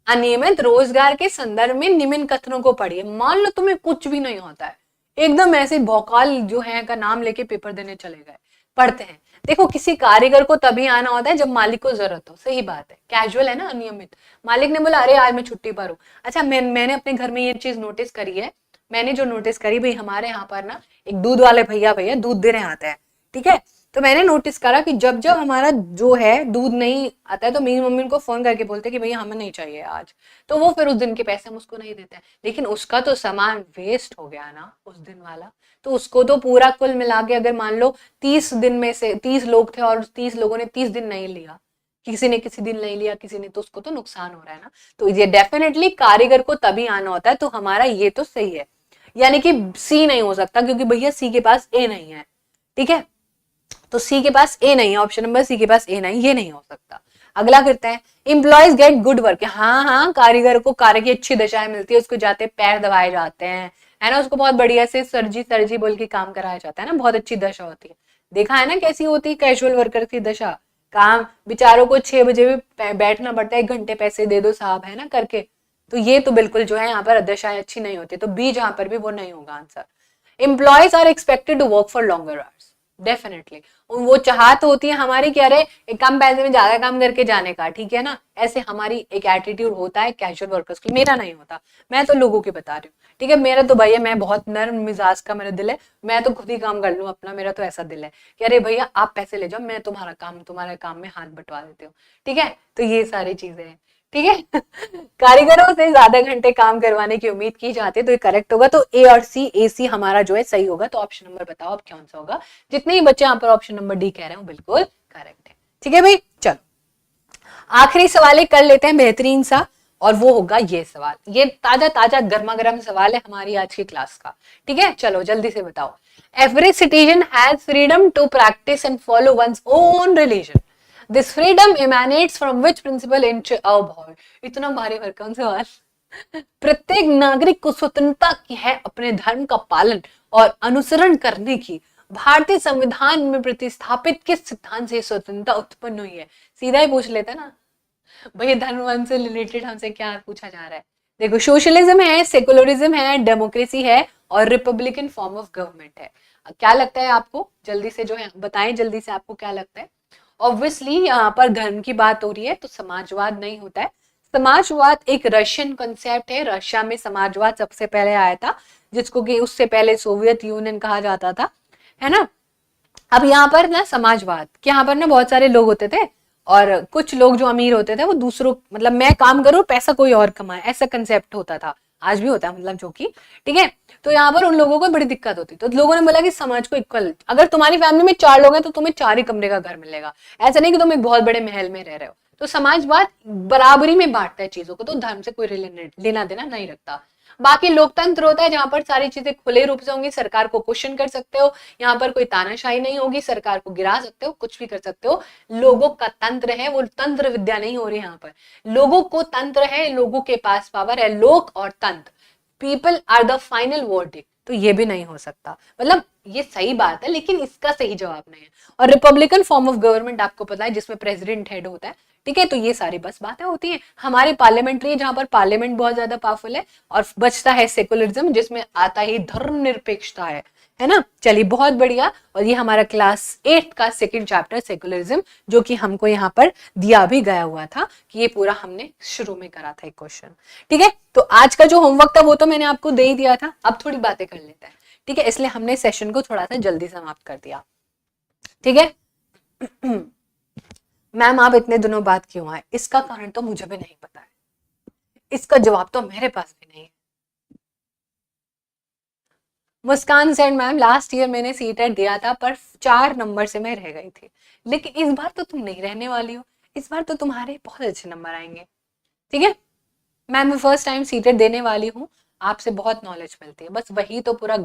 अनियमित रोजगार के संदर्भ में निम्न कथनों को पढ़िए। मान लो तुम्हें कुछ भी नहीं होता है, एकदम ऐसे भौकाल जो है का नाम लेके पेपर देने चले गए। पढ़ते हैं। देखो, किसी कारीगर को तभी आना होता है जब मालिक को जरूरत हो। सही बात है, कैजुअल है ना, अनियमित। मालिक ने बोला अरे आज मैं छुट्टी पर हूँ। अच्छा, मैंने अपने घर में ये चीज नोटिस करी है। मैंने जो नोटिस करी भाई, हमारे यहाँ पर ना एक दूध वाले भैया भैया दूध देने आते हैं, ठीक है? तो मैंने नोटिस करा कि जब जब हमारा जो है दूध नहीं आता है तो मेरी मम्मी उनको फोन करके बोलते कि भैया हमें नहीं चाहिए आज। तो वो फिर उस दिन के पैसे हम उसको नहीं देते हैं। लेकिन उसका तो सामान वेस्ट हो गया ना उस दिन वाला। तो उसको तो पूरा कुल मिला के अगर मान लो 30 दिन में से 30 लोग थे और 30 लोगों ने 30 दिन नहीं लिया, किसी ने किसी दिन नहीं लिया, किसी ने, तो उसको तो नुकसान हो रहा है ना। तो ये डेफिनेटली कारीगर को तभी आना होता है। तो हमारा ये तो सही है, यानी कि सी नहीं हो सकता क्योंकि भैया सी के पास ए नहीं है, ठीक है? तो सी के पास ए नहीं है, ऑप्शन नंबर सी के पास ए नहीं, ये नहीं हो सकता। अगला करते हैं, एम्प्लॉयज गेट गुड वर्क। हाँ हाँ, कारीगर को कार्य की अच्छी दशाएं मिलती है, उसको जाते पैर दबाए जाते हैं, है ना, उसको बहुत बढ़िया से सरजी सरजी बोल के काम कराया जाता है ना, बहुत अच्छी दशा होती है। देखा है ना कैसी होती है कैजुअल वर्कर की दशा। काम बेचारों को 6 बजे भी बैठना पड़ता है, 1 घंटे पैसे दे दो साहब, है ना, करके। तो ये तो बिल्कुल जो है यहाँ पर दशाएं अच्छी नहीं होती। तो बी जहां पर भी वो नहीं होगा answer. Employees are expected to work for longer hours, definitely. वो चाहत होती है हमारी कि अरे एक कम पैसे में ज्यादा काम करके जाने का, ठीक है ना? ऐसे हमारी एक एटीट्यूड होता है कैजुअल वर्कर्स की। मेरा नहीं होता, मैं तो लोगों की बता रही हूँ, ठीक है? मेरा तो भैया, मैं बहुत नर्म मिजाज का मेरा दिल है, मैं तो खुद ही काम कर लूँ अपना। मेरा तो ऐसा दिल है कि अरे भैया आप पैसे ले जाओ, मैं तुम्हारे काम में हाथ बंटवा देती हूँ, ठीक है? तो ये सारी चीजें हैं, ठीक है? कारीगरों से ज्यादा घंटे काम करवाने की उम्मीद की जाती है, तो ये करेक्ट होगा। तो ए और सी, ए सी हमारा जो है सही होगा। तो ऑप्शन नंबर बताओ अब कौन सा होगा? जितने ही बच्चे यहाँ पर ऑप्शन नंबर डी कह रहे हैं बिल्कुल करेक्ट है, ठीक है भाई? चलो आखिरी सवाल कर लेते हैं बेहतरीन सा, और वो होगा ये सवाल। ये ताजा ताजा गर्मा गर्म सवाल है हमारी आज की क्लास का, ठीक है? चलो जल्दी से बताओ। Every citizen has freedom to practice and follow one's own religion. This freedom emanates from which principle इन इतना भारी भरकम सवाल। प्रत्येक नागरिक को स्वतंत्रता की है अपने धर्म का पालन और अनुसरण करने की। भारतीय संविधान में प्रतिस्थापित किस सिद्धांत से स्वतंत्रता उत्पन्न हुई है? सीधा ही पूछ लेते ना भैया, धर्म से रिलेटेड हमसे क्या पूछा जा रहा है? देखो, सोशलिज्म है, सेकुलरिज्म है, डेमोक्रेसी है और रिपब्लिकन फॉर्म ऑफ गवर्नमेंट है। क्या लगता है आपको? जल्दी से जो है बताएं, जल्दी से आपको क्या लगता है? ऑब्वियसली यहाँ पर धर्म की बात हो रही है, तो समाजवाद नहीं होता है। समाजवाद एक रशियन कॉन्सेप्ट है, रशिया में समाजवाद सबसे पहले आया था, जिसको कि उससे पहले सोवियत यूनियन कहा जाता था, है ना? अब यहाँ पर ना समाजवाद कि यहाँ पर ना बहुत सारे लोग होते थे और कुछ लोग जो अमीर होते थे वो दूसरों, मतलब मैं काम करूं पैसा कोई और कमाए, ऐसा कंसेप्ट होता था। आज भी होता है, मतलब जो कि, ठीक है? तो यहाँ पर उन लोगों को बड़ी दिक्कत होती, तो लोगों ने बोला कि समाज को इक्वल, अगर तुम्हारी फैमिली में 4 लोग हैं तो तुम्हें 4 ही कमरे का घर मिलेगा, ऐसा नहीं कि तुम एक बहुत बड़े महल में रह रहे हो। तो समाजवाद बराबरी में बांटता है चीजों को, तो धर्म से कोई लेना देना नहीं रखता। बाकी लोकतंत्र होता है जहां पर सारी चीजें खुले रूप से होंगी, सरकार को क्वेश्चन कर सकते हो, यहाँ पर कोई तानाशाही नहीं होगी, सरकार को गिरा सकते हो, कुछ भी कर सकते हो। लोगों का तंत्र है, वो तंत्र विद्या नहीं हो रही यहाँ पर। लोगों को तंत्र है, लोगों के पास पावर है, लोक और तंत्र, people are the final verdict. तो ये भी नहीं हो सकता, मतलब ये सही बात है लेकिन इसका सही जवाब नहीं है। और रिपब्लिकन फॉर्म ऑफ गवर्नमेंट आपको पता है जिसमें प्रेसिडेंट हेड होता है, ठीक है? तो ये सारी बस बातें होती हैं। हमारी पार्लियामेंट्री जहां पर पार्लियामेंट बहुत ज्यादा पावरफुल है, और बचता है सेकुलरिज्म जिसमें आता ही धर्मनिरपेक्षता है ना? चलिए बहुत बढ़िया। और ये हमारा क्लास 8 का सेकंड चैप्टर सेकुलरिज्म, जो कि हमको यहाँ पर दिया भी गया हुआ था कि ये पूरा हमने शुरू में करा था एक क्वेश्चन, ठीक है? तो आज का जो होमवर्क था वो तो मैंने आपको दे ही दिया था, अब थोड़ी बातें कर लेते हैं, ठीक है? इसलिए हमने सेशन को थोड़ा सा जल्दी समाप्त कर दिया, ठीक है? मैम आप इतने दिनों बाद क्यों आए? इसका कारण तो मुझे भी नहीं पता है, इसका जवाब तो मेरे पास भी नहीं है। मुस्कान सेड मैम लास्ट ईयर मैंने सीटेट दिया था पर 4 नंबर से मैं रह गई थी, लेकिन इस बार तो तुम नहीं रहने वाली हो, इस बार तो तुम्हारे बहुत अच्छे नंबर आएंगे, ठीक है? मैम मैं फर्स्ट टाइम सीटेट देने वाली हूँ, आपसे बहुत नॉलेज मिलती है, बस वही तो पूरा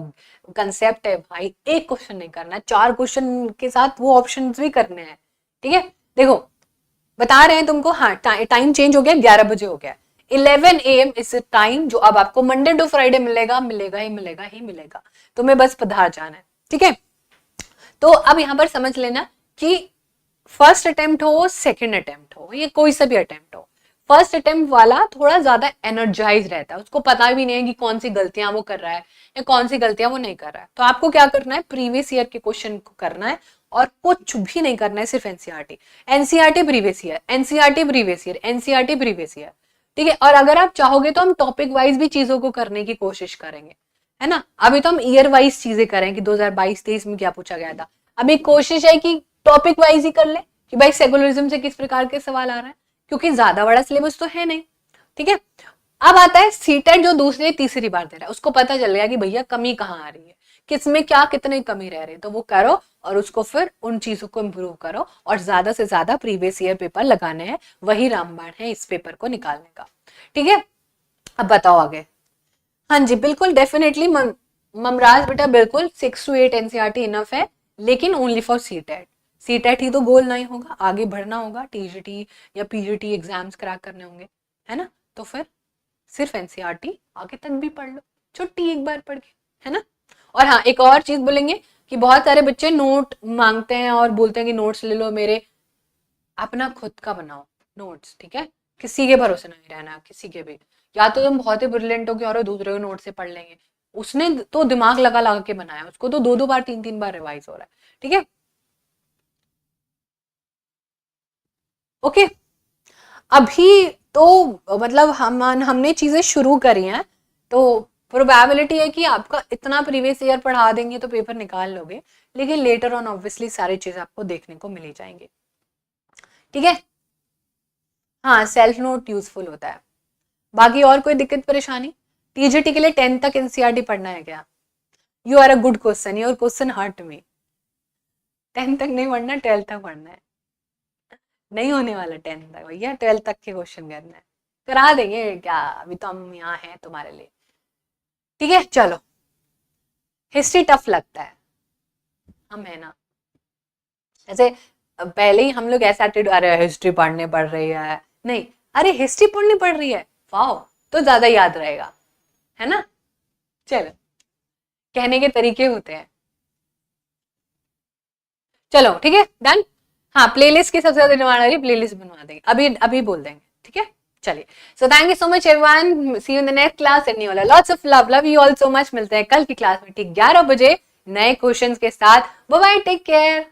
कंसेप्ट है भाई। एक क्वेश्चन नहीं करना, 4 क्वेश्चन के साथ वो ऑप्शंस भी करने हैं, ठीक है? देखो बता रहे हैं तुमको, हाँ टाइम चेंज हो गया, 11 बजे हो गया। 11 AM इज टाइम जो अब आपको मंडे टू फ्राइडे मिलेगा, मिलेगा ही मिलेगा ही मिलेगा, तुम्हें बस पधार जाना है, ठीक है। तो अब यहां पर समझ लेना कि फर्स्ट अटेम्प्ट हो सेकंड अटेम्प्ट हो, ये कोई सा भी अटेम्प्ट हो, फर्स्ट अटेम्प्ट वाला थोड़ा ज्यादा एनर्जाइज रहता है, उसको पता भी नहीं है कि कौन सी गलतियां वो कर रहा है या कौन सी गलतियां वो नहीं कर रहा है। तो आपको क्या करना है, प्रीवियस ईयर के क्वेश्चन को करना है और कुछ भी नहीं करना है, सिर्फ NCERT, NCERT previous year, NCERT previous year, NCERT previous year, ठीक है। और अगर आप चाहोगे तो हम टॉपिक वाइज भी चीजों को करने की कोशिश करेंगे, है ना। अभी तो हम ईयर वाइज चीजें करें कि 2022-23 में क्या पूछा गया था। अभी कोशिश है कि टॉपिक वाइज ही कर ले कि भाई सेकुलरिज्म से किस प्रकार के सवाल आ रहे हैं, क्योंकि ज्यादा बड़ा सिलेबस तो है नहीं, ठीक है। अब आता है सीटेट जो दूसरी तीसरी बार दे रहा है, उसको पता चल गया कि भैया कमी कहाँ आ रही है, किसमें क्या कितनी कमी रह रही है, तो वो करो और उसको फिर उन चीजों को इम्प्रूव करो और ज्यादा से ज्यादा प्रीवियस ईयर पेपर लगाने हैं, वही रामबाण है इस पेपर को निकालने का, ठीक है। अब बताओ आगे। हाँ जी बिल्कुल डेफिनेटली ममराज बेटा, बिल्कुल 6 to 8 एनसीईआरटी इनफ है, लेकिन ओनली फॉर सीटेट। सीटेट ही तो गोल नहीं होगा, आगे बढ़ना होगा, टीजीटी या पीजीटी एग्जाम्स क्रैक करने होंगे, है ना। तो फिर सिर्फ एनसीईआरटी, आगे तक भी पढ़ लो, छुट्टी एक बार पढ़ के, है ना। और हाँ एक और चीज बोलेंगे कि बहुत सारे बच्चे नोट मांगते हैं और बोलते हैं कि नोट्स ले लो मेरे, अपना खुद का बनाओ नोट्स, ठीक है। किसी के भरोसे नहीं रहना, किसी के भी, या तो तुम बहुत ही ब्रिलियंट हो कि और दूसरे के नोट से पढ़ लेंगे, उसने तो दिमाग लगा लगा के बनाया, उसको तो 2-2 बार 3-3 बार रिवाइज हो रहा है, ठीक है। ओके अभी तो मतलब हमने चीजें शुरू करी हैं, तो प्रोबेबिलिटी है कि आपका इतना प्रीवियस ईयर पढ़ा देंगे तो पेपर निकाल लोगे, लेकिन लेटर ऑन ऑब्वियसली सारी चीजें आपको देखने को मिली जाएंगी, ठीक है। हाँ सेल्फ नोट यूजफुल होता है। बाकी और कोई दिक्कत परेशानी? टीजीटी के लिए 10th तक एनसीईआरटी पढ़ना है क्या? You are a good question, your question hurt me. 10th तक नहीं पढ़ना, 12th तक पढ़ना है, नहीं होने वाला 10th तक भैया, 12th तक के क्वेश्चन करना है, करा देंगे क्या, अभी तो हम यहाँ हैं तुम्हारे लिए, ठीक है। चलो हिस्ट्री टफ लगता है, हम है ना, ऐसे पहले ही हम लोग ऐसा अरे हिस्ट्री पढ़ने पड़ रही है, नहीं, अरे हिस्ट्री पढ़नी पड़ रही है, वाओ, तो ज्यादा याद रहेगा, है ना। चलो कहने के तरीके होते हैं, चलो ठीक है डन। हाँ प्लेलिस्ट की सबसे ज्यादा डिमांड आ रही है, प्लेलिस्ट बनवा देंगे, अभी अभी बोल देंगे, ठीक है। चलिए so thank you so much everyone, see you in the next class, and वाला lots of love, love you all so much, मिलते हैं कल की क्लास में ठीक 11 बजे नए क्वेश्चंस के साथ, बाय बाय, टेक केयर।